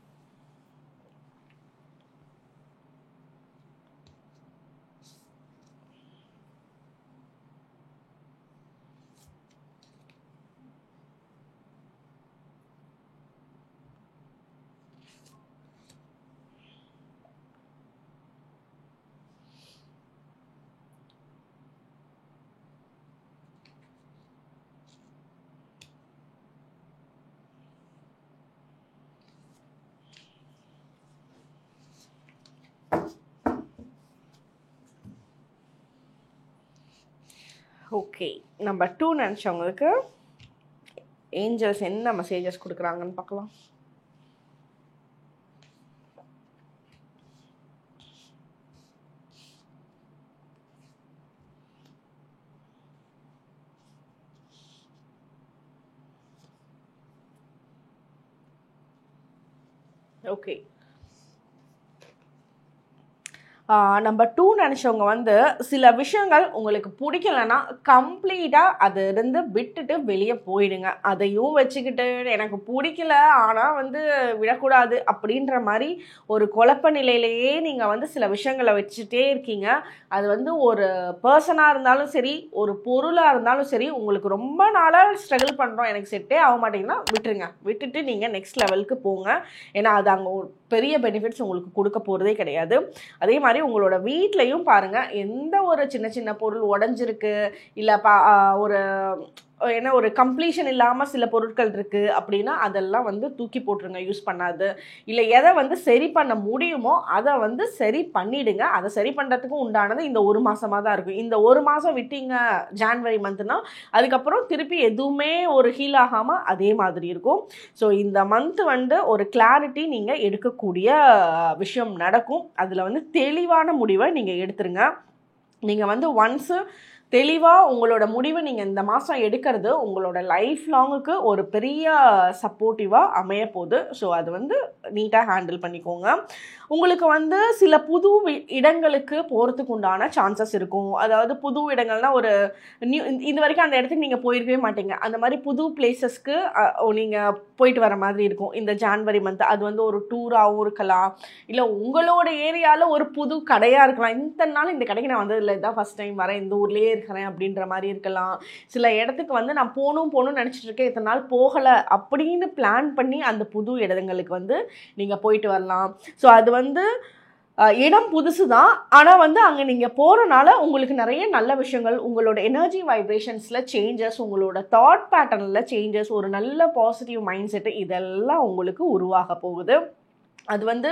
ஓகே, நம்பர் 2 நினச்சவங்களுக்கு ஏஞ்சல்ஸ் என்ன மெசேஜஸ் கொடுக்குறாங்கன்னு பார்க்கலாம். ஓகே, நம்பர் 2 நினச்சவங்க வந்து சில விஷயங்கள் உங்களுக்கு பிடிக்கலைன்னா கம்ப்ளீட்டாக அது இருந்து விட்டுட்டு வெளியே போயிடுங்க. அதையும் வச்சுக்கிட்டு எனக்கு பிடிக்கல ஆனால் வந்து விடக்கூடாது அப்படின்ற மாதிரி ஒரு குழப்ப நிலையிலேயே நீங்கள் வந்து சில விஷயங்களை வச்சுட்டே இருக்கீங்க. அது வந்து ஒரு பர்சனாக இருந்தாலும் சரி, ஒரு பொருளாக இருந்தாலும் சரி, உங்களுக்கு ரொம்ப நாளாக ஸ்ட்ரகிள் பண்ணுறோம், எனக்கு செட்டே ஆக மாட்டேங்குன்னா விட்டுருங்க. விட்டுட்டு நீங்கள் நெக்ஸ்ட் லெவலுக்கு போங்க. ஏன்னா அது அங்கே ஒரு பெரிய பெனிஃபிட்ஸ் உங்களுக்கு கொடுக்க போகிறதே கிடையாது. அதே மாதிரி உங்களோட வீட்லையும் பாருங்கள், எந்த ஒரு சின்ன சின்ன பொருள் உடஞ்சிருக்கு இல்லை ஒரு ஏன்னா ஒரு கம்ப்ளீஷன் இல்லாமல் சில பொருட்கள் இருக்குது அப்படின்னா அதெல்லாம் வந்து தூக்கி போட்டுருங்க, யூஸ் பண்ணாது. இல்லை எதை வந்து சரி பண்ண முடியுமோ அதை வந்து சரி பண்ணிவிடுங்க. அதை சரி பண்ணுறதுக்கும் உண்டானது இந்த ஒரு மாதமாக தான் இருக்கும். இந்த ஒரு மாதம் விட்டீங்க ஜான்வரி மந்த்னா அதுக்கப்புறம் திருப்பி எதுவுமே ஒரு ஹீல் ஆகாமல் அதே மாதிரி இருக்கும். ஸோ இந்த மந்த் வந்து ஒரு கிளாரிட்டி நீங்கள் எடுக்கக்கூடிய விஷயம் நடக்கும். அதில் வந்து தெளிவான முடிவை நீங்கள் எடுத்துருங்க. நீங்கள் வந்து ஒன்ஸு தெளிவாக உங்களோட முடிவை நீங்கள் இந்த மாதம் எடுக்கிறது உங்களோட லைஃப் லாங்குக்கு ஒரு பெரிய சப்போர்ட்டிவாக அமைய போகுது. ஸோ அது வந்து நீட்டாக ஹேண்டில் பண்ணிக்கோங்க. உங்களுக்கு வந்து சில புது இடங்களுக்கு போகிறதுக்கு உண்டான சான்சஸ் இருக்கும். அதாவது புது இடங்கள்னால் ஒரு இது வரைக்கும் அந்த இடத்துக்கு நீங்கள் போயிருக்கவே மாட்டீங்க. அந்த மாதிரி புது பிளேசஸ்க்கு நீங்கள் போயிட்டு வர மாதிரி இருக்கும் இந்த ஜான்வரி மந்த். அது வந்து ஒரு டூராகவும் இருக்கலாம், இல்லை உங்களோட ஏரியாவில் ஒரு புது கடையாக இருக்கலாம். இந்த நாள் இந்த கடைக்கு நான் வந்ததில்லை, இதான் ஃபஸ்ட் டைம் வரேன், இந்த ஊர்லேயே இருக்கிறேன் அப்படின்ற மாதிரி இருக்கலாம். சில இடத்துக்கு வந்து நான் போகணும்னு நினச்சிட்டு இருக்கேன், இத்தனை நாள் போகலை அப்படின்னு பிளான் பண்ணி அந்த புது இடங்களுக்கு வந்து நீங்கள் போயிட்டு வரலாம். ஸோ அது வந்து இடம் புதுசு தான், ஆனால் வந்து அங்கே நீங்கள் போகிறனால உங்களுக்கு நிறைய நல்ல விஷயங்கள், உங்களோட எனர்ஜி வைப்ரேஷன்ஸில் சேஞ்சஸ், உங்களோட தாட் பேட்டர்னில் சேஞ்சஸ், ஒரு நல்ல பாசிட்டிவ் மைண்ட் செட்டு இதெல்லாம் உங்களுக்கு உருவாக போகுது. அது வந்து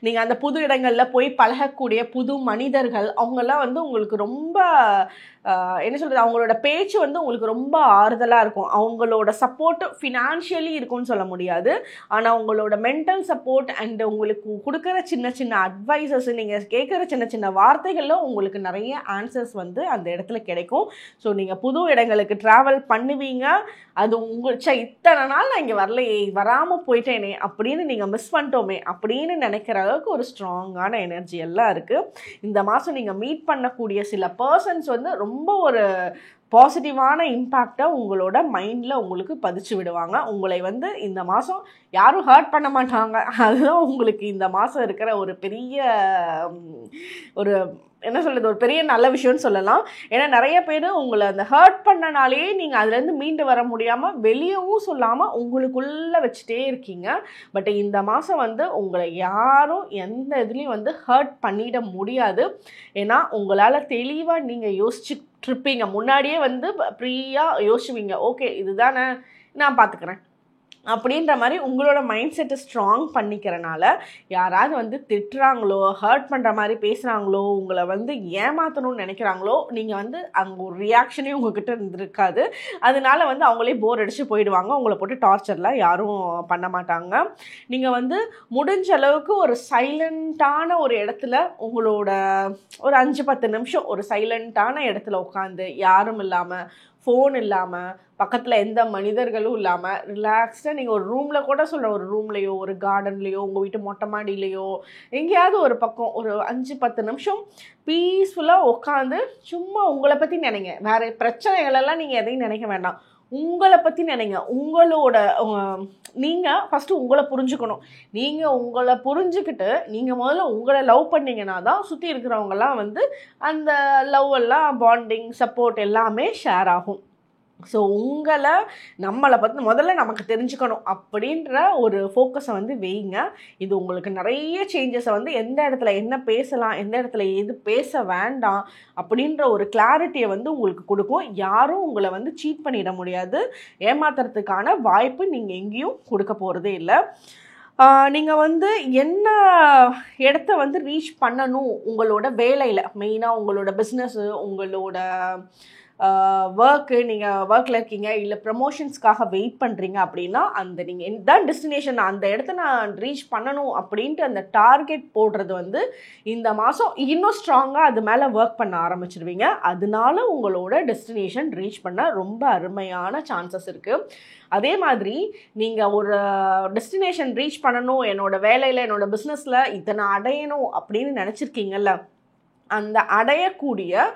நீங்கள் அந்த புது இடங்களில் போய் பழகக்கூடிய புது மனிதர்கள் அவங்கெல்லாம் வந்து உங்களுக்கு ரொம்ப என்ன சொல்கிறது, அவங்களோட பேச்சு வந்து உங்களுக்கு ரொம்ப ஆறுதலாக இருக்கும். அவங்களோட சப்போர்ட் ஃபினான்ஷியலி இருக்கும்னு சொல்ல முடியாது, ஆனால் உங்களோட மென்டல் சப்போர்ட் அண்ட் உங்களுக்கு கொடுக்குற சின்ன சின்ன அட்வைசஸ், நீங்கள் கேட்குற சின்ன சின்ன வார்த்தைகளில் உங்களுக்கு நிறைய ஆன்சர்ஸ் வந்து அந்த இடத்துல கிடைக்கும். ஸோ நீங்கள் புது இடங்களுக்கு ட்ராவல் பண்ணுவீங்க. அது இத்தனை நாள் நான் இங்கே வரலையே, வராமல் போயிட்டேனே அப்படின்னு நீங்கள் மிஸ் பண்ணிட்டோமே அப்படின்னு நினைக்கிற அளவுக்கு ஒரு ஸ்ட்ராங்கான எனர்ஜி எல்லாம் இருக்குது. இந்த மாதம் நீங்கள் மீட் பண்ணக்கூடிய சில பர்சன்ஸ் வந்து ரொம்ப ஒரு பாசிட்டிவான இம்பேக்டை உங்களோட மைண்டில் உங்களுக்கு பதிச்சு விடுவாங்க. உங்களை வந்து இந்த மாதம் யாரும் ஹர்ட் பண்ண மாட்டாங்க. அதுதான் உங்களுக்கு இந்த மாதம் இருக்கிற ஒரு பெரிய ஒரு என்ன சொல்கிறது, ஒரு பெரிய நல்ல விஷயம்னு சொல்லலாம். ஏன்னா நிறைய பேர் உங்களை அந்த ஹர்ட் பண்ணனாலே நீங்கள் அதுலேருந்து மீண்டு வர முடியாமல் வெளியவும் சொல்லாமல் உங்களுக்குள்ளே வச்சுட்டே இருக்கீங்க. பட் இந்த மாதம் வந்து உங்களை யாரும் எந்த இதுலேயும் வந்து ஹர்ட் பண்ணிட முடியாது. ஏன்னா உங்களால் தெளிவாக நீங்கள் யோசிச்சுட்ருப்பீங்க, முன்னாடியே வந்து ஃப்ரீயாக யோசிச்சுவீங்க. ஓகே இதுதானே, நான் பார்த்துக்கிறேன் அப்படின்ற மாதிரி உங்களோட மைண்ட் செட்டை ஸ்ட்ராங் பண்ணிக்கிறனால யாராவது வந்து திட்டுறாங்களோ, ஹர்ட் பண்ணுற மாதிரி பேசுகிறாங்களோ, உங்களை வந்து ஏமாற்றணும்னு நினைக்கிறாங்களோ, நீங்கள் வந்து அங்கே ஒரு ரியாக்ஷனே உங்ககிட்ட இருந்திருக்காது. அதனால வந்து அவங்களே போர் அடித்து போயிடுவாங்க. உங்களை போட்டு டார்ச்சர்லாம் யாரும் பண்ண மாட்டாங்க. நீங்கள் வந்து முடிஞ்ச அளவுக்கு ஒரு சைலண்ட்டான ஒரு இடத்துல உங்களோட ஒரு 5-10 நிமிஷம் ஒரு சைலண்ட்டான இடத்துல உட்காந்து யாரும் இல்லாமல், ஃபோன் இல்லாமல், பக்கத்தில் எந்த மனிதர்களும் இல்லாமல் ரிலாக்ஸ்டாக நீங்கள் ஒரு ரூமில் கூட சொல்கிற, ஒரு ரூம்லேயோ ஒரு கார்டன்லேயோ உங்கள் வீட்டு மொட்டை மாடியிலையோ எங்கேயாவது ஒரு பக்கம் ஒரு 5-10 நிமிஷம் பீஸ்ஃபுல்லாக உட்காந்து சும்மா உங்களை பற்றி நினைங்க. வேறு பிரச்சனைகளெல்லாம் நீங்கள் எதையும் நினைக்க வேண்டாம், உங்களை பற்றி நினைங்க. உங்களோட நீங்கள் ஃபஸ்ட்டு உங்களை புரிஞ்சுக்கணும். நீங்கள் உங்களை புரிஞ்சுக்கிட்டு நீங்கள் முதல்ல உங்களை லவ் பண்ணிங்கன்னா தான் சுற்றி இருக்கிறவங்கெல்லாம் வந்து அந்த லவ் எல்லாம் பாண்டிங் சப்போர்ட் எல்லாமே ஷேர் ஆகும். ஸோ நம்மளை பற்றி முதல்ல நமக்கு தெரிஞ்சுக்கணும் அப்படின்ற ஒரு ஃபோக்கஸை வந்து வைங்க. இது உங்களுக்கு நிறைய சேஞ்சஸை வந்து எந்த இடத்துல என்ன பேசலாம், எந்த இடத்துல எது பேச வேண்டாம் அப்படின்ற ஒரு கிளாரிட்டியை வந்து உங்களுக்கு கொடுக்கும். யாரும் உங்களை வந்து சீட் பண்ணிட முடியாது. ஏமாத்துறதுக்கான வாய்ப்பு நீங்கள் எங்கேயும் கொடுக்க போகிறதே இல்லை. நீங்கள் வந்து என்ன இடத்த வந்து ரீச் பண்ணணும் உங்களோட வேலையில், மெயினாக உங்களோட பிஸ்னஸ்ஸு, உங்களோட ஒர்க்கு, நீங்கள் ஒர்க்கில் இருக்கீங்க, இல்லை ப்ரமோஷன்ஸ்க்காக வெயிட் பண்ணுறீங்க அப்படின்னா அந்த நீங்கள் இதுதான் டெஸ்டினேஷன், அந்த இடத்த நான் ரீச் பண்ணணும் அப்படின்ட்டு அந்த டார்கெட் போடுறது வந்து இந்த மாதம் இன்னும் ஸ்ட்ராங்காக அது மேலே ஒர்க் பண்ண ஆரம்பிச்சிடுவீங்க. அதனால உங்களோட டெஸ்டினேஷன் ரீச் பண்ண ரொம்ப அருமையான சான்சஸ் இருக்குது. அதே மாதிரி நீங்கள் ஒரு டெஸ்டினேஷன் ரீச் பண்ணணும், என்னோடய வேலையில் என்னோடய பிஸ்னஸில் இதை நான் அடையணும் அப்படின்னு நினச்சிருக்கீங்கல்ல, அந்த அடையக்கூடிய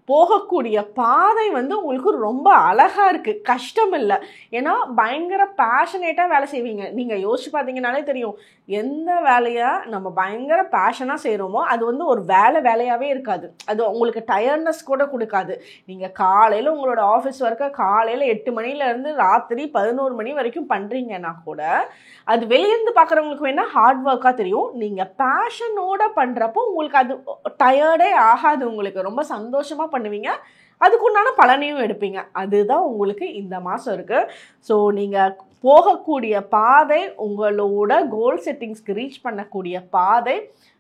போகக்கூடிய பாதை வந்து உங்களுக்கு ரொம்ப அழகாக இருக்குது, கஷ்டம் இல்லை. ஏன்னா பயங்கர பேஷனேட்டாக வேலை செய்வீங்க. நீங்கள் யோசிச்சு பார்த்தீங்கன்னாலே தெரியும், எந்த வேலையை நம்ம பயங்கர பேஷனாக செய்கிறோமோ அது வந்து ஒரு வேலையாகவே இருக்காது. அது உங்களுக்கு டயர்ட்னஸ் கூட கொடுக்காது. நீங்கள் காலையில் உங்களோட ஆஃபீஸ் ஒர்க்கை காலையில் 8 மணிலேருந்து ராத்திரி 11 மணி வரைக்கும் பண்ணுறீங்கன்னா கூட அது வெளியிருந்து பார்க்குறவங்களுக்கு வேணால் ஹார்ட் ஒர்க்காக தெரியும். நீங்கள் பேஷனோட பண்ணுறப்போ உங்களுக்கு அது டயர்டே ஆகாது. உங்களுக்கு ரொம்ப சந்தோஷமாக பண்ணுவீங்க, அதுக்குண்டான பலனையும் எடுப்பீங்க. அதுதான் உங்களுக்கு இந்த மாதம் இருக்குது. ஸோ நீங்கள் போகக்கூடிய பாதை, உங்களோட கோல் செட்டிங்ஸ்க்கு ரீச் பண்ணக்கூடிய பாதை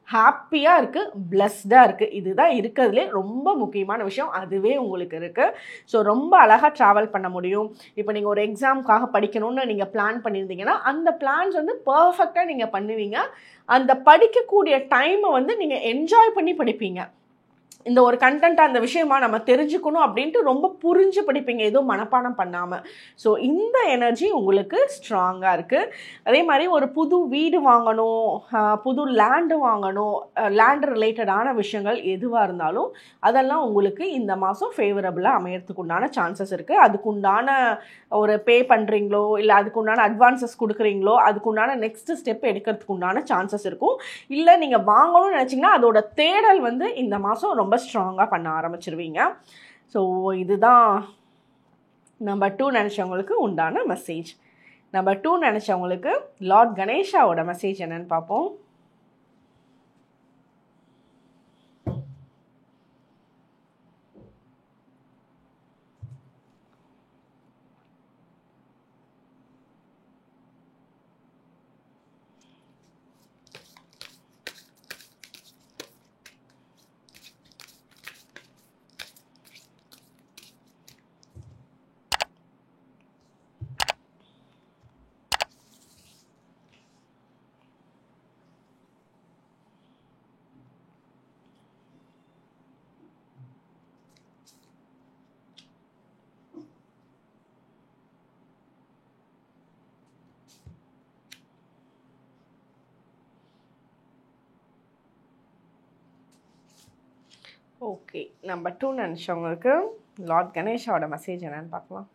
ஹாப்பியாக இருக்குது, பிளஸ்டாக இருக்குது. இதுதான் இருக்கிறதுலே ரொம்ப முக்கியமான விஷயம். அதுவே உங்களுக்கு இருக்குது. ஸோ ரொம்ப அழகாக ட்ராவல் பண்ண முடியும். இப்போ நீங்கள் ஒரு எக்ஸாமுக்காக படிக்கணும்னு நீங்கள் பிளான் பண்ணியிருந்தீங்கன்னா அந்த பிளான்ஸ் வந்து பர்ஃபெக்டாக நீங்கள் பண்ணுவீங்க. அந்த படிக்கக்கூடிய டைமை வந்து நீங்கள் என்ஜாய் பண்ணி படிப்பீங்க. இந்த ஒரு கண்டென்ட், அந்த விஷயமா நம்ம தெரிஞ்சுக்கணும் அப்படின்ட்டு ரொம்ப புரிஞ்சு படிப்பீங்க, எதுவும் மனப்பாடம் பண்ணாமல். ஸோ இந்த எனர்ஜி உங்களுக்கு ஸ்ட்ராங்காக இருக்குது. அதே மாதிரி ஒரு புது வீடு வாங்கணும், புது லேண்டு வாங்கணும், லேண்ட் ரிலேட்டடான விஷயங்கள் எதுவாக இருந்தாலும் அதெல்லாம் உங்களுக்கு இந்த மாதம் ஃபேவரபுளாக அமையறதுக்கு உண்டான சான்சஸ் இருக்குது. அதுக்குண்டான ஒரு பே பண்ணுறீங்களோ இல்லை அதுக்குண்டான அட்வான்சஸ் கொடுக்குறீங்களோ அதுக்குண்டான நெக்ஸ்ட் ஸ்டெப் எடுக்கிறதுக்கு உண்டான சான்சஸ் இருக்கும். இல்லை நீங்கள் வாங்கணும்னு நினச்சிங்கன்னா அதோட தேடல் வந்து இந்த மாதம் ரொம்ப ஸ்ட்ராங்காக பண்ண ஆரம்பிச்சிருவீங்க. ஸோ இதுதான் நம்பர் 2 நினச்சவங்களுக்கு உண்டான மெசேஜ். நம்பர் 2 நினச்சவங்களுக்கு லார்ட் கணேஷாவோட மெசேஜ் என்னன்னு பார்ப்போம். ஓகே, நம்பர் 2 நினச்சவங்களுக்கு லார்ட் கணேஷாவோட மெசேஜ் என்னன்னு பார்க்கலாம்.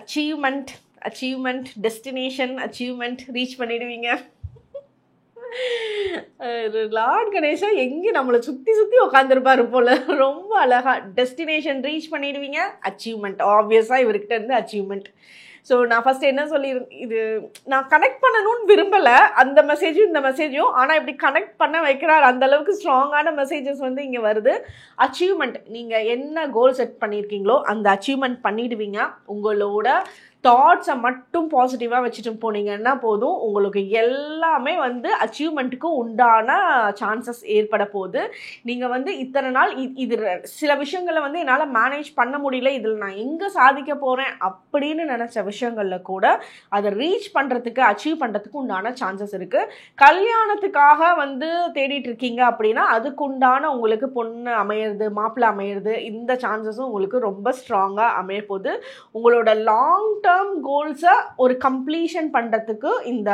அச்சீவ்மெண்ட், டெஸ்டினேஷன், அச்சீவ்மெண்ட் ரீச் பண்ணிடுவீங்க. லார்ட் கணேஷா எங்கே நம்மளை சுற்றி உட்காந்துருப்பாரு போல். ரொம்ப அழகாக டெஸ்டினேஷன் ரீச் பண்ணிடுவீங்க, அச்சீவ்மெண்ட் ஆப்வியஸாக இவர்கிட்ட இருந்து அச்சீவ்மெண்ட். ஸோ நான் ஃபஸ்ட்டு என்ன இது நான் கனெக்ட் பண்ணணும்னு விரும்பலை அந்த மெசேஜும் இந்த மெசேஜும், ஆனால் இப்படி கனெக்ட் பண்ண வைக்கிறார். அந்தளவுக்கு ஸ்ட்ராங்கான மெசேஜஸ் வந்து இங்கே வருது. அச்சீவ்மெண்ட், நீங்கள் என்ன கோல் செட் பண்ணியிருக்கீங்களோ அந்த அச்சீவ்மெண்ட் பண்ணிடுவீங்க. உங்களோட தாட்ஸை மட்டும் பாசிட்டிவாக வச்சுட்டு போனீங்கன்னா போதும், உங்களுக்கு எல்லாமே வந்து அச்சீவ்மெண்ட்டுக்கு உண்டான சான்சஸ் ஏற்பட போகுது. நீங்கள் வந்து இத்தனை நாள் இது சில விஷயங்களை வந்து என்னால் மேனேஜ் பண்ண முடியல, இதில் நான் எங்கே சாதிக்க போகிறேன் அப்படின்னு நினச்ச விஷயங்களில் கூட அதை ரீச் பண்ணுறதுக்கு, அச்சீவ் பண்ணுறதுக்கு உண்டான சான்சஸ் இருக்குது. கல்யாணத்துக்காக வந்து தேடிட்டு இருக்கீங்க அப்படின்னா அதுக்குண்டான உங்களுக்கு பொண்ணு அமையிறது, மாப்பிள்ளை அமையிறது, இந்த சான்சஸும் உங்களுக்கு ரொம்ப ஸ்ட்ராங்காக அமைய போகுது. உங்களோட லாங் டேர்ம் கோல்ஸை ஒரு கம்ப்ளீஷன் பண்ணுறதுக்கு இந்த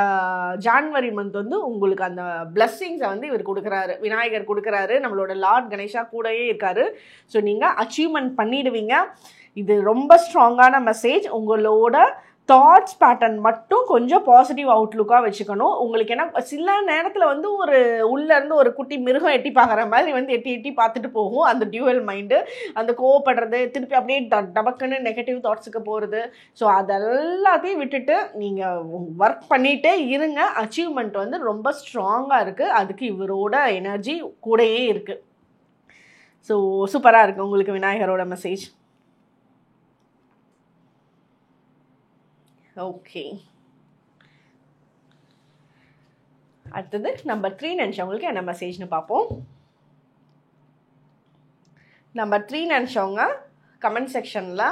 ஜான்வரி மந்த் வந்து உங்களுக்கு அந்த பிளெஸ்ஸிங்ஸை வந்து இவர் கொடுக்குறாரு, விநாயகர் கொடுக்குறாரு, நம்மளோட லார்ட் கணேஷா கூடயே இருக்காரு. ஸோ நீங்கள் அச்சீவ்மெண்ட் பண்ணிடுவீங்க. இது ரொம்ப ஸ்ட்ராங்கான மெசேஜ். உங்களோட தாட்ஸ் பேட்டர்ன் மட்டும் கொஞ்சம் பாசிட்டிவ் அவுட்லுக்காக வச்சுக்கணும். உங்களுக்கு ஏன்னா சில நேரத்தில் வந்து ஒரு உள்ளேருந்து ஒரு குட்டி மிருகம் எட்டி பார்க்குற மாதிரி வந்து எட்டி பார்த்துட்டு போகும் அந்த டியூவல் மைண்டு. அந்த கோவப்படுறது, திருப்பி அப்படியே டபக்குன்னு நெகட்டிவ் தாட்ஸுக்கு போகிறது. ஸோ அதெல்லாத்தையும் விட்டுட்டு நீங்கள் ஒர்க் பண்ணிகிட்டே இருங்க. அச்சீவ்மெண்ட் வந்து ரொம்ப ஸ்ட்ராங்காக இருக்குது. அதுக்கு இவரோட எனர்ஜி கூடயே இருக்குது. ஸோ சூப்பராக இருக்குது உங்களுக்கு விநாயகரோட மெசேஜ். ஓகே, அடுத்தது நம்பர் 3 நினச்சவங்களுக்கு என்ன மெசேஜ்னு பார்ப்போம். நம்பர் 3 நினச்சவங்க கமெண்ட் செக்ஷனில்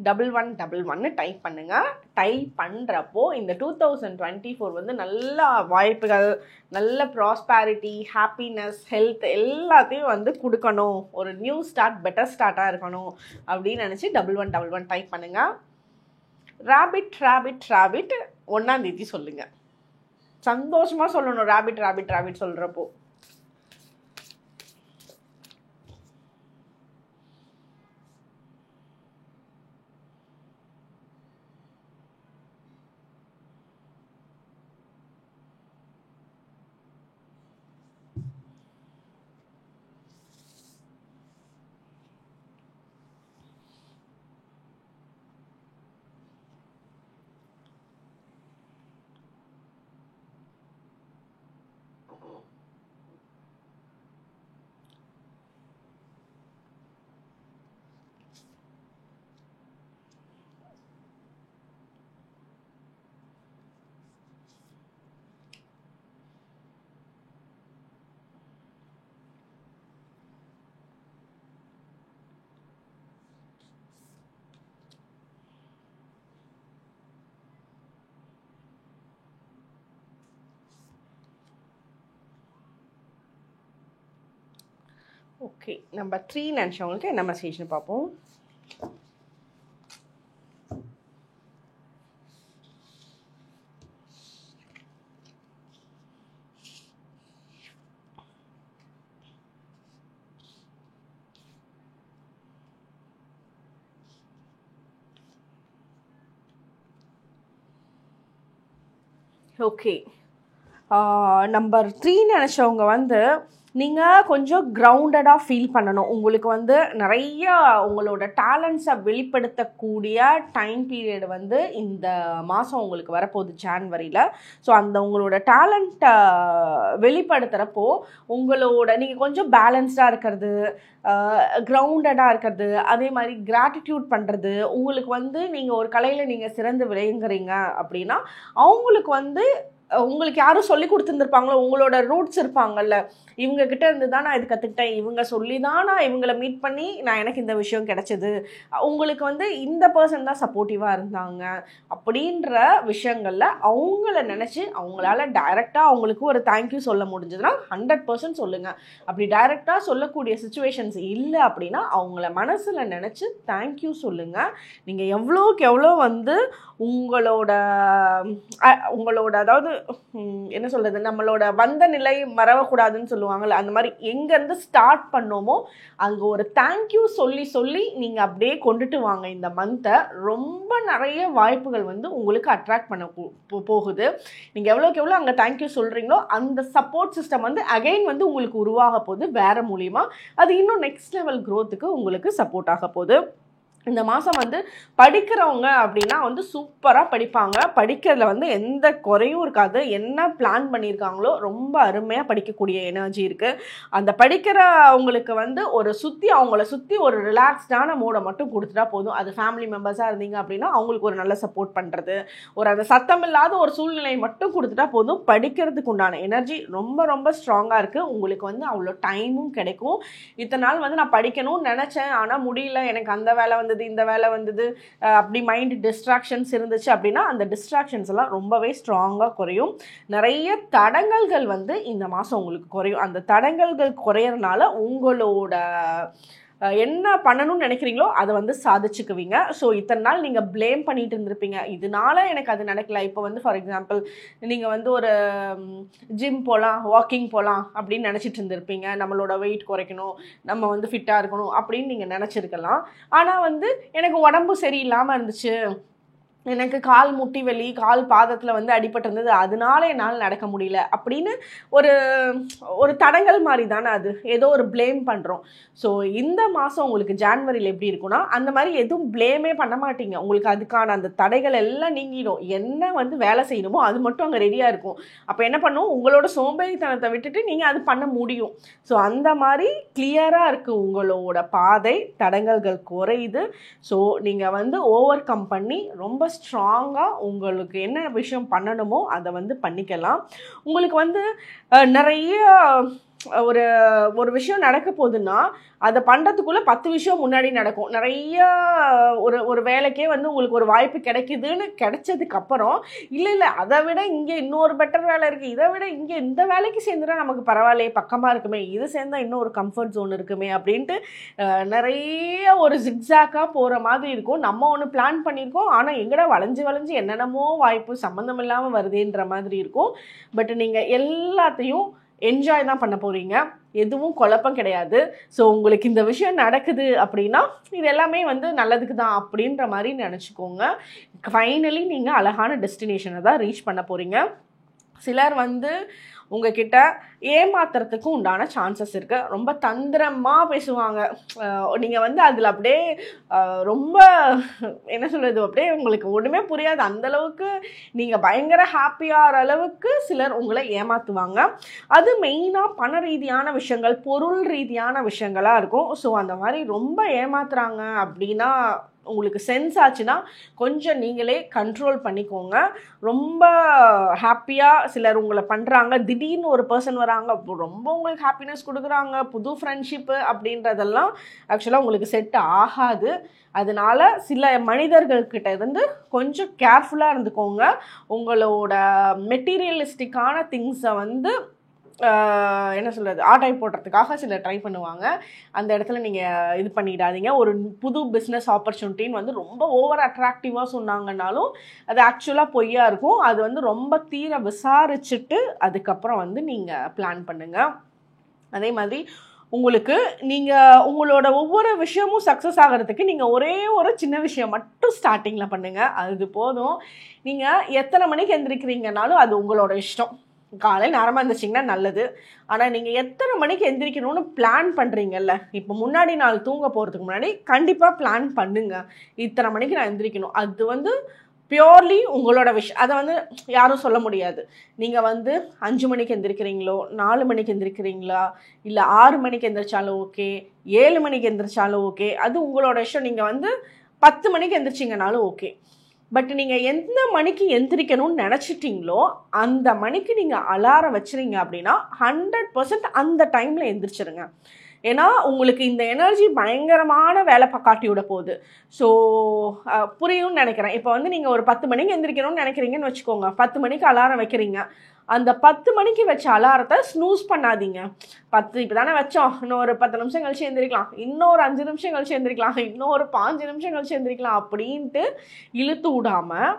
1111 டைப் பண்ணுங்கள். டைப் பண்ணுறப்போ இந்த 2024 வந்து நல்ல வாய்ப்புகள், நல்ல ப்ராஸ்பேரிட்டி, ஹாப்பினஸ், ஹெல்த் எல்லாத்தையும் வந்து கொடுக்கணும், ஒரு நியூ ஸ்டார்ட், பெட்டர் ஸ்டார்ட்டாக இருக்கணும் அப்படின்னு நினச்சி 1111 டைப் பண்ணுங்கள். ராபிட் ராபிட் ராபிட் 1ஆம் தேதி சொல்லுங்கள். சந்தோஷமாக சொல்லணும் ராபிட் ராபிட் ராபிட் சொல்கிறப்போ. ஓகே, நம்பர் 3 நினச்சவங்களுக்கு என்ன மெசேஜ்னு பார்ப்போம். ஓகே, நம்பர் 3 நினச்சவங்க வந்து நீங்கள் கொஞ்சம் கிரவுண்டடாக ஃபீல் பண்ணணும். உங்களுக்கு வந்து நிறைய உங்களோட டேலண்ட்ஸை வெளிப்படுத்தக்கூடிய டைம் பீரியட் வந்து இந்த மாதம் உங்களுக்கு வரப்போகுது ஜான்வரியில். ஸோ அந்த உங்களோட டேலண்ட்டை வெளிப்படுத்துகிறப்போ நீங்கள் கொஞ்சம் பேலன்ஸ்டாக இருக்கிறது, கிரவுண்டடாக இருக்கிறது, அதே மாதிரி கிராட்டிடியூட் பண்ணுறது. உங்களுக்கு வந்து நீங்கள் ஒரு கலையில் நீங்கள் சிறந்து விளங்குறீங்க அப்படின்னா அவங்களுக்கு வந்து உங்களுக்கு யாரும் சொல்லி கொடுத்துருந்துருப்பாங்களோ, உங்களோட ரூட்ஸ் இருப்பாங்கல்ல, இவங்கக்கிட்ட இருந்து தான் நான் இது கற்றுக்கிட்டேன், இவங்க சொல்லி தான் நான் இவங்களை மீட் பண்ணி எனக்கு இந்த விஷயம் கிடச்சிது, உங்களுக்கு வந்து இந்த பர்சன் தான் சப்போர்ட்டிவாக இருந்தாங்க அப்படின்ற விஷயங்களில் அவங்கள நினச்சி அவங்களால டைரெக்டாக அவங்களுக்கு ஒரு தேங்க்யூ சொல்ல முடிஞ்சதுன்னா 100% சொல்லுங்கள். அப்படி டைரெக்டாக சொல்லக்கூடிய சுச்சுவேஷன்ஸ் இல்லை அப்படின்னா அவங்கள மனசில் நினச்சி தேங்க்யூ சொல்லுங்கள். நீங்கள் எவ்வளோக்கு எவ்வளோ வந்து உங்களோட அதாவது என்ன சொல்கிறது, நம்மளோட வந்த நிலை மறவக்கூடாதுன்னு சொல்லுவாங்கள்ல, அந்த மாதிரி எங்கேருந்து ஸ்டார்ட் பண்ணோமோ அங்கே ஒரு தேங்க்யூ சொல்லி சொல்லி நீங்கள் அப்படியே கொண்டுட்டு வாங்க. இந்த மந்த்தை ரொம்ப நிறைய வாய்ப்புகள் வந்து உங்களுக்கு அட்ராக்ட் பண்ண போகுது. நீங்கள் எவ்வளோக்கு எவ்வளோ அங்கே தேங்க்யூ சொல்கிறீங்களோ அந்த சப்போர்ட் சிஸ்டம் வந்து அகைன் வந்து உங்களுக்கு உருவாக போகுது வேறு மூலிமா. அது இன்னும் நெக்ஸ்ட் லெவல் க்ரோத்துக்கு உங்களுக்கு சப்போர்ட் ஆக போகுது. இந்த மாதம் வந்து படிக்கிறவங்க அப்படின்னா வந்து சூப்பராக படிப்பாங்க. படிக்கிறதுல வந்து எந்த குறையும் இருக்காது. என்ன பிளான் பண்ணியிருக்காங்களோ ரொம்ப அருமையாக படிக்கக்கூடிய எனர்ஜி இருக்குது. அந்த படிக்கிறவங்களுக்கு வந்து அவங்கள சுற்றி ஒரு ரிலாக்ஸ்டான மூடை மட்டும் கொடுத்துட்டா போதும். அது ஃபேமிலி மெம்பர்ஸாக இருந்தீங்க அப்படின்னா அவங்களுக்கு ஒரு நல்ல சப்போர்ட் பண்ணுறது, அந்த சத்தம் இல்லாத ஒரு சூழ்நிலை மட்டும் கொடுத்துட்டா போதும். படிக்கிறதுக்கு உண்டான எனர்ஜி ரொம்ப ரொம்ப ஸ்ட்ராங்காக இருக்குது. உங்களுக்கு வந்து அவ்வளோ டைமும் கிடைக்கும். இத்தனை நாள் வந்து நான் படிக்கணும்னு நினச்சேன், ஆனால் முடியல, எனக்கு அந்த வேலை வந்து இந்த வேலை வந்தது, அப்படி மைண்ட் டிஸ்ட்ராக்ஷன்ஸ் இருந்துச்சு அப்படின்னா அந்த டிஸ்ட்ராக்ஷன்ஸ் எல்லாம் ரொம்பவே ஸ்ட்ராங்காக குறையும். நிறைய தடங்கல்கள் வந்து இந்த மாதம் உங்களுக்கு குறையும். அந்த தடங்கல்கள் குறையறனால உங்களோட என்ன பண்ணணும்னு நினைக்கிறீங்களோ அதை வந்து சாதிச்சுக்குவீங்க. ஸோ இத்தனை நாள் நீங்கள் ப்ளேம் பண்ணிட்டு இருந்திருப்பீங்க, இதனால எனக்கு அது நடக்கல. இப்போ வந்து ஃபார் எக்ஸாம்பிள் நீங்கள் வந்து ஒரு ஜிம் போகலாம், வாக்கிங் போகலாம் அப்படின்னு நினச்சிட்டு இருந்திருப்பீங்க. நம்மளோட வெயிட் குறைக்கணும், நம்ம வந்து ஃபிட்டாக இருக்கணும் அப்படின்னு நீங்கள் நினச்சிருக்கலாம். ஆனால் வந்து எனக்கு உடம்பு சரியில்லாமல் இருந்துச்சு, எனக்கு கால் முட்டி வலி, கால் பாதத்தில் வந்து அடிபட்டிருந்தது, அதனால என்னால் நடக்க முடியல அப்படின்னு ஒரு தடங்கல் மாதிரி தானே அது, ஏதோ ஒரு ப்ளேம் பண்ணுறோம். ஸோ இந்த மாதம் உங்களுக்கு ஜான்வரியில் எப்படி இருக்குன்னா அந்த மாதிரி எதுவும் ப்ளேமே பண்ண மாட்டீங்க. உங்களுக்கு அதுக்கான அந்த தடைகள் எல்லாம் நீங்கிடும். என்ன வந்து வேலை செய்யணுமோ அது மட்டும் அங்கே ரெடியாக இருக்கும். அப்போ என்ன பண்ணும், உங்களோட சோம்பேறித்தனத்தை விட்டுட்டு நீங்கள் அது பண்ண முடியும். ஸோ அந்த மாதிரி கிளியராக இருக்குது உங்களோட பாதை, தடங்கல்கள் குறையுது. ஸோ நீங்கள் வந்து ஓவர் கம் பண்ணி ரொம்ப ஸ்ட்ராங்காக உங்களுக்கு என்ன விஷயம் பண்ணணுமோ அதை வந்து பண்ணிக்கலாம். உங்களுக்கு வந்து நிறைய ஒரு ஒரு விஷயம் நடக்க போகுதுன்னா அதை பண்ணுறதுக்குள்ளே 10 விஷயம் முன்னாடி நடக்கும். நிறைய ஒரு வேலைக்கே வந்து உங்களுக்கு ஒரு வாய்ப்பு கிடைக்குதுன்னு கிடைச்சதுக்கப்புறம் இல்லை அதை விட இங்கே இன்னொரு பெட்டர் வேலை இருக்குது, இதை விட இங்கே இந்த வேலைக்கு சேர்ந்துட்டா நமக்கு பரவாயில்லையே, பக்கமாக இருக்குமே, இது சேர்ந்தால் இன்னும் ஒரு கம்ஃபர்ட் ஜோன் இருக்குமே அப்படின்ட்டு நிறைய ஒரு ஜிக்ஸாக்காக போகிற மாதிரி இருக்கும். நம்ம ஒன்று பிளான் பண்ணியிருக்கோம், ஆனால் எங்கடா வளைஞ்சு வளைஞ்சு என்னென்னமோ வாய்ப்பு சம்மந்தம் இல்லாமல் வருதுன்ற மாதிரி இருக்கும். பட் நீங்கள் எல்லாத்தையும் என்ஜாய் தான் பண்ண போகிறீங்க, எதுவும் குழப்பம் கிடையாது. ஸோ உங்களுக்கு இந்த விஷயம் நடக்குது அப்படின்னா இது எல்லாமே வந்து நல்லதுக்கு தான் அப்படின்ற மாதிரி நினச்சிக்கோங்க. ஃபைனலி நீங்கள் அழகான டெஸ்டினேஷனை தான் ரீச் பண்ண போகிறீங்க. சிலர் வந்து உங்ககிட்ட ஏமாத்துறதுக்கும் உண்டான சான்சஸ் இருக்குது. ரொம்ப தந்திரமாக பேசுவாங்க. நீங்கள் வந்து அதில் அப்படியே ரொம்ப என்ன சொல்கிறது, அப்படியே உங்களுக்கு ஒன்றுமே புரியாது, அந்தளவுக்கு நீங்கள் பயங்கர ஹாப்பியாகிற அளவுக்கு சிலர் உங்களை ஏமாற்றுவாங்க. அது மெயினாக பண ரீதியான விஷயங்கள், பொருள் ரீதியான விஷயங்களாக இருக்கும். ஸோ அந்த மாதிரி ரொம்ப ஏமாத்துறாங்க அப்படின்னா உங்களுக்கு சென்ஸ் ஆச்சுன்னா கொஞ்சம் நீங்களே கண்ட்ரோல் பண்ணிக்கோங்க. ரொம்ப ஹாப்பியாக சிலர் உங்களை பண்ணுறாங்க, திடீர்னு ஒரு பர்சன் வராங்க, ரொம்ப உங்களுக்கு ஹாப்பினஸ் கொடுக்குறாங்க, புது ஃப்ரெண்ட்ஷிப்பு அப்படின்றதெல்லாம் ஆக்சுவலாக உங்களுக்கு செட் ஆகாது. அதனால சில மனிதர்கள்கிட்ட இருந்து கொஞ்சம் கேர்ஃபுல்லாக இருந்துக்கோங்க. உங்களோட மெட்டீரியலிஸ்டிக்கான திங்ஸை வந்து என்ன சொல்கிறது, ஆட்டை போடுறதுக்காக சிலர் ட்ரை பண்ணுவாங்க. அந்த இடத்துல நீங்கள் இது பண்ணிடாதீங்க. ஒரு புது பிஸ்னஸ் ஆப்பர்ச்சுனிட்டின்னு வந்து ரொம்ப ஓவர் அட்ராக்டிவாக சொன்னாங்கன்னாலும் அது ஆக்சுவலாக பொய்யா இருக்கும். அது வந்து ரொம்ப தீர விசாரிச்சுட்டு அதுக்கப்புறம் வந்து நீங்கள் பிளான் பண்ணுங்கள். அதே மாதிரி உங்களுக்கு நீங்கள் உங்களோட ஒவ்வொரு விஷயமும் சக்ஸஸ் ஆகிறதுக்கு நீங்கள் ஒரே ஒரு சின்ன விஷயம் மட்டும் ஸ்டார்டிங்கில் பண்ணுங்கள், அது போதும். நீங்கள் எத்தனை மணிக்கு எந்திரிக்கிறீங்கனாலும் அது உங்களோட இஷ்டம். காலையில் நேரமாக எழுந்திரிச்சிங்கன்னா நல்லது. ஆனால் நீங்கள் எத்தனை மணிக்கு எந்திரிக்கணும்னு பிளான் பண்ணுறீங்கல்ல, இப்போ முன்னாடி நாள் தூங்க போகிறதுக்கு முன்னாடி கண்டிப்பாக பிளான் பண்ணுங்க, இத்தனை மணிக்கு நான் எந்திரிக்கணும். அது வந்து பியோர்லி உங்களோட விஷயம். அதை வந்து யாரும் சொல்ல முடியாது. நீங்கள் வந்து 5 மணிக்கு எந்திரிக்கிறீங்களோ, 4 மணிக்கு எந்திரிக்கிறீங்களா, இல்லை 6 மணிக்கு எந்திரிச்சாலும் ஓகே, 7 மணிக்கு எந்திரிச்சாலும் ஓகே, அது உங்களோட விஷயம். நீங்கள் வந்து 10 மணிக்கு எந்திரிச்சிங்கனாலும் ஓகே. பட் நீங்கள் எந்த மணிக்கு எந்திரிக்கணும்னு நினச்சிட்டிங்களோ அந்த மணிக்கு நீங்கள் அலாரம் வச்சுறீங்க அப்படின்னா 100% அந்த டைமில் எந்திரிச்சிருங்க. ஏன்னா உங்களுக்கு இந்த எனர்ஜி பயங்கரமான வேலை காட்டி விட போகுது. ஸோ புரியும்னு நினைக்கிறேன். இப்போ வந்து நீங்கள் ஒரு 10 மணிக்கு எந்திரிக்கணும்னு நினைக்கிறீங்கன்னு வச்சுக்கோங்க, 10 மணிக்கு அலாரம் வைக்கிறீங்க. அந்த 10 மணிக்கு வச்ச அலாரத்தை ஸ்னூஸ் பண்ணாதீங்க. 10 இப்போ தானே வச்சோம், இன்னொரு 10 நிமிஷம் கழிச்சு எந்திரிக்கலாம், இன்னொரு 5 நிமிஷம் கழிச்சு எந்திரிக்கலாம், இன்னொரு 5 நிமிஷம் கழிச்சு எந்திரிக்கலாம் அப்படின்ட்டு இழுத்து விடாமல்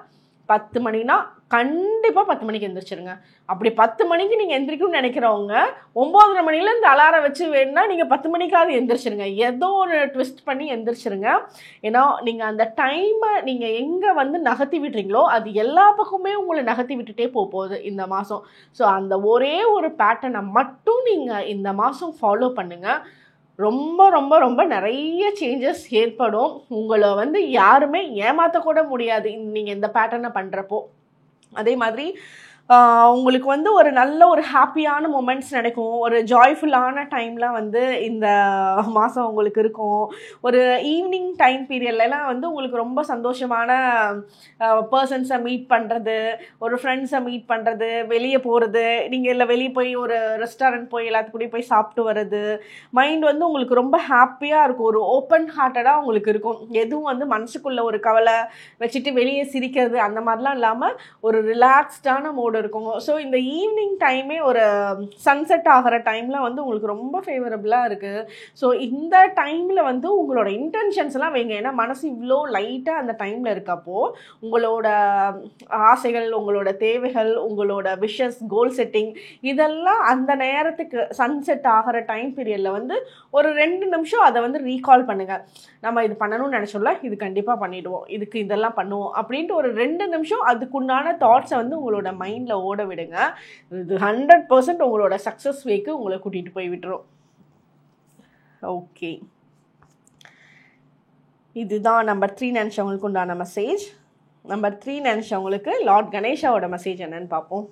10 மணினா கண்டிப்பாக 10 மணிக்கு எந்திரிச்சிருங்க. அப்படி 10 மணிக்கு நீங்கள் எந்திரிக்கணும்னு நினைக்கிறவங்க 9:30 மணில இந்த அலாரம் வச்சு வேணுன்னா நீங்கள் 10 மணிக்காவது எந்திரிச்சிருங்க. ஏதோ ஒரு ட்விஸ்ட் பண்ணி எந்திரிச்சிருங்க. ஏன்னா நீங்கள் அந்த டைமை நீங்கள் எங்கே வந்து நகர்த்தி விட்டுறீங்களோ அது எல்லா பக்கமே உங்களை நகர்த்தி விட்டுட்டே போகுது இந்த மாதம். ஸோ அந்த ஒரே ஒரு பேட்டர்னை மட்டும் நீங்கள் இந்த மாதம் ஃபாலோ பண்ணுங்கள். ரொம்ப ரொம்ப ரொம்ப நிறைய சேஞ்சஸ் ஏற்படும். உங்களை வந்து யாருமே ஏமாற்றக்கூட முடியாது நீங்கள் இந்த பேட்டர்னை பண்ணுறப்போ. அதே மாதிரி உங்களுக்கு வந்து ஒரு நல்ல ஒரு ஹாப்பியான மொமெண்ட்ஸ் நடக்கும், ஒரு ஜாய்ஃபுல்லான டைம்லாம் வந்து இந்த மாதம் உங்களுக்கு இருக்கும். ஒரு ஈவினிங் டைம் பீரியட்லலாம் வந்து உங்களுக்கு ரொம்ப சந்தோஷமான பர்சன்ஸை மீட் பண்ணுறது, ஒரு ஃப்ரெண்ட்ஸை மீட் பண்ணுறது, வெளியே போகிறது, நீங்கள் இல்லை வெளியே போய் ஒரு ரெஸ்டாரண்ட் போய் எல்லாத்துக்கூடயும் போய் சாப்பிட்டு வர்றது, மைண்ட் வந்து உங்களுக்கு ரொம்ப ஹாப்பியாக இருக்கும். ஒரு ஓப்பன் ஹார்ட்டடாக உங்களுக்கு இருக்கும். எதுவும் வந்து மனசுக்குள்ளே ஒரு கவலை வச்சுட்டு வெளியே சிரிக்கிறது அந்த மாதிரிலாம் இல்லாமல் ஒரு ரிலாக்ஸ்டான மோடு இருக்கும். ஸோ இந்த ஈவினிங் டைமே ஒரு சன்செட் ஆகிற டைமில் வந்து உங்களுக்கு ரொம்ப ஃபேவரபுளாக இருக்குது. ஸோ இந்த டைமில் வந்து உங்களோட இன்டென்ஷன்ஸ்லாம் வைங்க. ஏன்னா மனசு இவ்வளோ லைட்டாக அந்த டைமில் இருக்கப்போ உங்களோட ஆசைகள், உங்களோட தேவைகள், உங்களோட விஷஸ், கோல் செட்டிங் இதெல்லாம் அந்த நேரத்துக்கு சன்செட் ஆகிற டைம் பீரியடில் வந்து ஒரு 2 நிமிஷம் அதை வந்து ரீகால் பண்ணுங்கள். நம்ம இது பண்ணணும்னு நினச்சோம்ல, இது கண்டிப்பாக பண்ணிவிடுவோம், இதுக்கு இதெல்லாம் பண்ணுவோம் அப்படின்ட்டு ஒரு 2 நிமிஷம் அதுக்குண்டான தாட்ஸை வந்து உங்களோட மைண்டில் ஓட விடுங்க. இது 100% உங்களோட சக்ஸஸ் வேக்கு உங்களை கூட்டிகிட்டு போய் விட்டுரும். ஓகே, இதுதான் நம்பர் 3 நினச்சவங்களுக்கு உண்டான மெசேஜ். நம்பர் 3 நினச்சவங்களுக்கு லார்ட் கணேஷாவோட மெசேஜ் என்னன்னு பார்ப்போம்.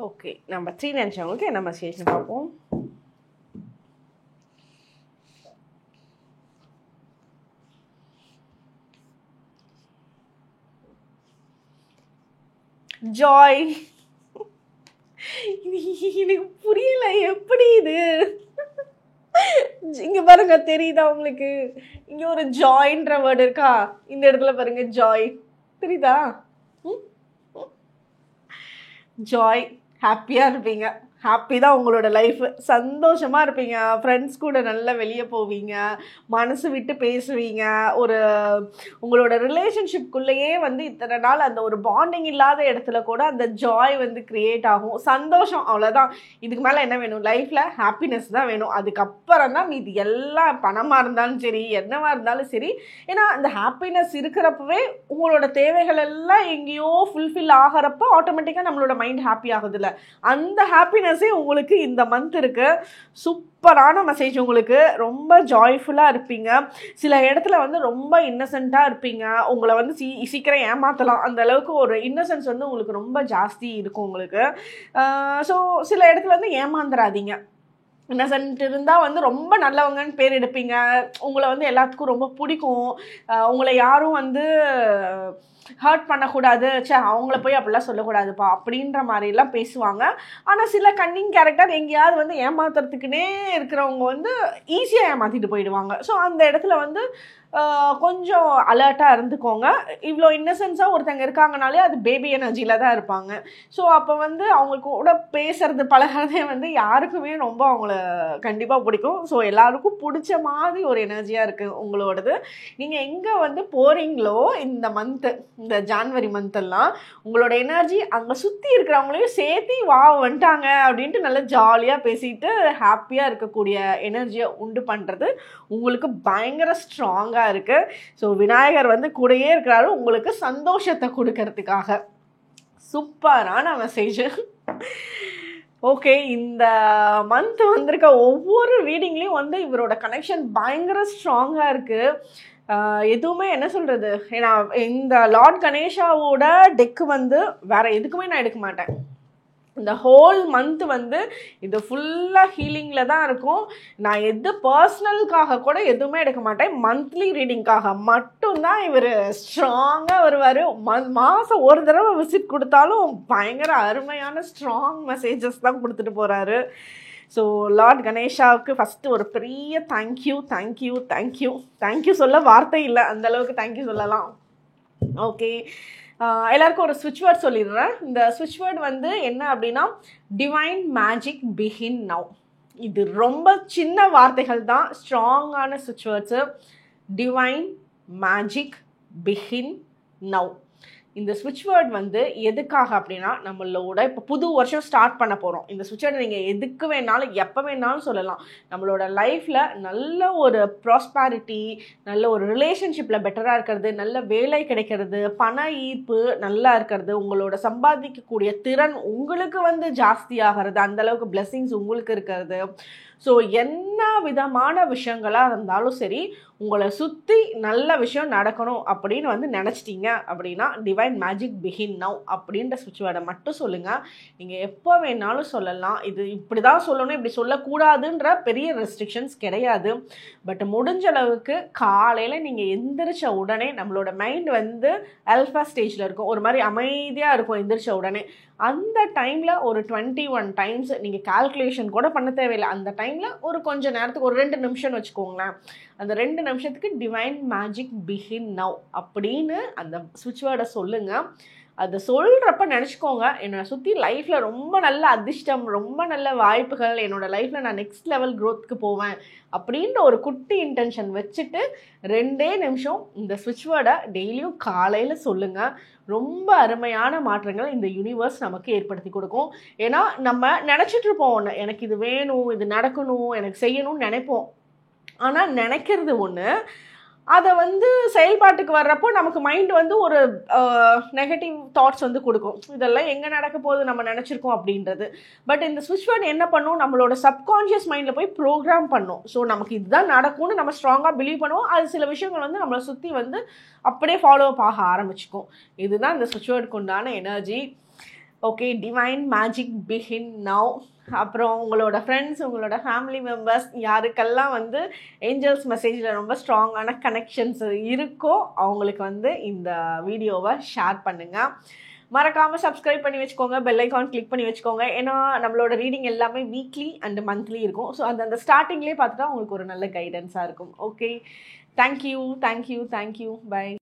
ஓகே, நம்பர் 3 நினச்சவங்களுக்கு என்ன மெசேஜ்னு பார்ப்போம். ஜாய். எனக்கு புரியல, எப்படி இது? இங்க பாருங்க, தெரியுதா உங்களுக்கு? இங்க ஒரு ஜாய்ன்ற வேர்டு இருக்கா, இந்த இடத்துல பாருங்க ஜாய் தெரியுதா? ஜாய். ஹாப்பியாக இருப்பீங்க, ஹாப்பி தான் உங்களோட லைஃப், சந்தோஷமாக இருப்பீங்க, ஃப்ரெண்ட்ஸ் கூட நல்லா வெளியே போவீங்க, மனசு விட்டு பேசுவீங்க, ஒரு உங்களோட ரிலேஷன்ஷிப்குள்ளேயே வந்து இத்தனை நாள் அந்த ஒரு பாண்டிங் இல்லாத இடத்துல கூட அந்த ஜாய் வந்து க்ரியேட் ஆகும். சந்தோஷம், அவ்வளோதான். இதுக்கு மேலே என்ன வேணும்? லைஃப்பில் ஹாப்பினஸ் தான் வேணும். அதுக்கப்புறம் தான் மீது எல்லாம் பணமாக இருந்தாலும் சரி, என்னவாக இருந்தாலும் சரி. ஏன்னா அந்த ஹாப்பினஸ் இருக்கிறப்பவே உங்களோட தேவைகள் எல்லாம் எங்கேயோ ஃபுல்ஃபில் ஆகிறப்போ ஆட்டோமேட்டிக்காக நம்மளோட மைண்ட் ஹாப்பி ஆகுதுல்ல, அந்த ஹாப்பினஸ் உங்களுக்கு இந்த மந்த் இருக்கு. சூப்பரான மெசேஜ். உங்களுக்கு ரொம்ப ஜாய்ஃபுல்லாக இருப்பீங்க. சில இடத்துல வந்து ரொம்ப இன்னசென்ட்டாக இருப்பீங்க. உங்களை வந்து சீக்கிரம் ஏமாற்றலாம், அந்த அளவுக்கு ஒரு இன்னசென்ஸ் வந்து உங்களுக்கு ரொம்ப ஜாஸ்தி இருக்கும் உங்களுக்கு. ஸோ சில இடத்துல வந்து ஏமாந்துடாதீங்க. இன்னசென்ட் இருந்தால் வந்து ரொம்ப நல்லவங்கன்னு பேர் எடுப்பீங்க. உங்களை வந்து எல்லாத்துக்கும் ரொம்ப பிடிக்கும். உங்களை யாரும் வந்து ஹர்ட் பண்ணக்கூடாது, அவங்கள போய் அப்படிலாம் சொல்லக்கூடாதுப்பா அப்படின்ற மாதிரிலாம் பேசுவாங்க. ஆனால் சில கன்னிங் கேரக்டர் எங்கேயாவது வந்து ஏமாத்துறதுக்குன்னே இருக்கிறவங்க வந்து ஈஸியாக ஏமாற்றிட்டு போயிடுவாங்க. ஸோ அந்த இடத்துல வந்து கொஞ்சம் அலர்ட்டாக இருந்துக்கோங்க. இவ்வளோ இன்னசென்ஸாக ஒருத்தங்க இருக்காங்கனாலே அது பேபி எனர்ஜியில் தான் இருப்பாங்க. ஸோ அப்போ வந்து அவங்க கூட பேசுறது பழகிறதே வந்து யாருக்குமே ரொம்ப அவங்கள கண்டிப்பாக பிடிக்கும். ஸோ எல்லாருக்கும் பிடிச்ச மாதிரி ஒரு எனர்ஜியாக இருக்குது உங்களோடது. நீங்கள் எங்கே வந்து போகிறீங்களோ இந்த மந்த்து, இந்த ஜான்வரி மந்த்தெல்லாம் உங்களோட எனர்ஜி அங்கே சுற்றி இருக்கிறவங்களையும் சேர்த்து வந்துட்டாங்க அப்படின்ட்டு நல்லா ஜாலியாக பேசிட்டு ஹாப்பியாக இருக்கக்கூடிய எனர்ஜியை உண்டு பண்ணுறது உங்களுக்கு பயங்கர ஸ்ட்ராங்காக இருக்கு. ஸோ விநாயகர் வந்து கூடயே இருக்கிறாரு உங்களுக்கு சந்தோஷத்தை கொடுக்கறதுக்காக. சூப்பரான மெசேஜ். ஓகே, இந்த மந்த் வந்திருக்க ஒவ்வொரு ரீடிங்லேயும் வந்து இவரோட கனெக்ஷன் பயங்கர ஸ்ட்ராங்காக இருக்குது. எதுவுமே என்ன சொல்கிறது, ஏன்னா இந்த லார்ட் கணேஷாவோட டெக்கு வந்து வேறு எதுக்குமே நான் எடுக்க மாட்டேன். இந்த ஹோல் மந்த் வந்து இது ஃபுல்லாக ஹீலிங்கில் தான் இருக்கும். நான் எது பர்சனலுக்காக கூட எதுவுமே எடுக்க மாட்டேன். மந்த்லி ரீடிங்காக மட்டும்தான் இவர் ஸ்ட்ராங்காக வருவார். மாதம் ஒரு தடவை விசிட் கொடுத்தாலும் பயங்கர அருமையான ஸ்ட்ராங் மெசேஜஸ் தான் கொடுத்துட்டு போகிறாரு. ஸோ லார்ட் கணேஷாவுக்கு ஃபஸ்ட்டு ஒரு பெரிய தேங்க்யூ தேங்க்யூ தேங்க்யூ தேங்க்யூ சொல்ல வார்த்தை இல்லை, அந்தளவுக்கு தேங்க்யூ சொல்லலாம். ஓகே, எல்லாருக்கும் ஒரு ஸ்விட்ச் வேர்ட் சொல்லிடுறேன். இந்த ஸ்விட்ச் வேர்ட் வந்து என்ன அப்படின்னா, டிவைன் மேஜிக் பிகின் நவ். இது ரொம்ப சின்ன வார்த்தைகள் தான், ஸ்ட்ராங்கான ஸ்விட்ச் words. Divine magic begin now. இந்த ஸ்விட்ச் வேர்ட் வந்து எதுக்காக அப்படின்னா, நம்மளோட இப்போ புது வருஷம் ஸ்டார்ட் பண்ண போகிறோம். இந்த ஸ்விட்ச் வேர்டு நீங்கள் எதுக்கு வேணாலும் எப்போ வேணாலும் சொல்லலாம். நம்மளோட லைஃப்பில் நல்ல ஒரு ப்ராஸ்பாரிட்டி, நல்ல ஒரு ரிலேஷன்ஷிப்பில் பெட்டராக இருக்கிறது, நல்ல வேலை கிடைக்கிறது, பண ஈர்ப்பு நல்லா இருக்கிறது, உங்களோட சம்பாதிக்கக்கூடிய திறன் உங்களுக்கு வந்து ஜாஸ்தி ஆகிறது, அந்தளவுக்கு பிளெஸ்ஸிங்ஸ் உங்களுக்கு இருக்கிறது. ஸோ என்ன விதமான விஷயங்களாக இருந்தாலும் சரி, உங்களை சுற்றி நல்ல விஷயம் நடக்கணும் அப்படின்னு வந்து நினச்சிட்டிங்க அப்படின்னா டிவைன் மேஜிக் பிகின் நவ் அப்படின்ற ஸ்விட்ச் வேர்டை மட்டும் சொல்லுங்கள். நீங்கள் எப்போ வேணாலும் சொல்லலாம். இது இப்படி தான் சொல்லணும், இப்படி சொல்லக்கூடாதுன்ற பெரிய ரெஸ்ட்ரிக்ஷன்ஸ் கிடையாது. பட் முடிஞ்ச அளவுக்கு காலையில் நீங்கள் எந்திரிச்ச உடனே நம்மளோட மைண்ட் வந்து ஆல்ஃபா ஸ்டேஜில் இருக்கும், ஒரு மாதிரி அமைதியாக இருக்கும் எந்திரிச்ச உடனே. அந்த டைமில் ஒரு 21 டைம்ஸ் நீங்கள் கால்குலேஷன் கூட பண்ண தேவையில்லை. அந்த டைமில் ஒரு கொஞ்சம் நேரத்துக்கு ஒரு 2 நிமிஷம்னு வச்சுக்கோங்களேன். அந்த 2 நிமிஷத்துக்கு டிவைன் மேஜிக் பிகின் நவ் அப்படின்னு அந்த ஸ்விட்ச் வேர்டை சொல்லுங்கள். அதை சொல்கிறப்ப நினச்சிக்கோங்க, என்னை சுற்றி லைஃப்பில் ரொம்ப நல்ல அதிர்ஷ்டம், ரொம்ப நல்ல வாய்ப்புகள், என்னோடய லைஃப்பில் நான் நெக்ஸ்ட் லெவல் க்ரோத்துக்கு போவேன் அப்படின்ற ஒரு குட்டி இன்டென்ஷன் வச்சுட்டு 2 நிமிஷம் இந்த ஸ்விட்ச் வேர்டை டெய்லியும் காலையில் சொல்லுங்கள். ரொம்ப அருமையான மாற்றங்கள் இந்த யூனிவர்ஸ் நமக்கு ஏற்படுத்தி கொடுக்கும். ஏன்னா நம்ம நினச்சிட்ருப்போம், ஒன்று எனக்கு இது வேணும், இது நடக்கணும், எனக்கு செய்யணும்னு நினைப்போம். ஆனால் நினைக்கிறது ஒன்று, அதை வந்து செயல்பாட்டுக்கு வர்றப்போ நமக்கு மைண்ட் வந்து ஒரு நெகட்டிவ் தாட்ஸ் வந்து கொடுக்கும். இதெல்லாம் எங்கே நடக்க போகுது நம்ம நினச்சிருக்கோம் அப்படின்றது. பட் இந்த ஸ்விட்ச் வேர்ட் என்ன பண்ணும், நம்மளோட சப்கான்ஷியஸ் மைண்டில் போய் ப்ரோக்ராம் பண்ணும். ஸோ நமக்கு இதுதான் நடக்கும்னு நம்ம ஸ்ட்ராங்காக பிலீவ் பண்ணுவோம். அது சில விஷயங்கள் வந்து நம்மளை சுற்றி வந்து அப்படியே ஃபாலோ அப் ஆக ஆரம்பிச்சுக்கும். இதுதான் இந்த ஸ்விட்ச் வேர்டுக்கு உண்டான energy. Okay, divine magic begin now. அப்புறம் உங்களோட ஃப்ரெண்ட்ஸ், உங்களோட ஃபேமிலி மெம்பர்ஸ் யாருக்கெல்லாம் வந்து ஏஞ்சல்ஸ் மெசேஜில் ரொம்ப ஸ்ட்ராங்கான கனெக்ஷன்ஸ் இருக்கோ அவங்களுக்கு வந்து இந்த வீடியோவை ஷேர் பண்ணுங்கள். மறக்காமல் சப்ஸ்கிரைப் பண்ணி வச்சுக்கோங்க, பெல் ஐக்கான் கிளிக் பண்ணி வச்சுக்கோங்க. ஏன்னா நம்மளோட ரீடிங் எல்லாமே வீக்லி அண்ட் மந்த்லி இருக்கும். ஸோ அந்த ஸ்டார்டிங்லேயே பார்த்துட்டா உங்களுக்கு ஒரு நல்ல கைடன்ஸாக இருக்கும். Okay, thank you. பை.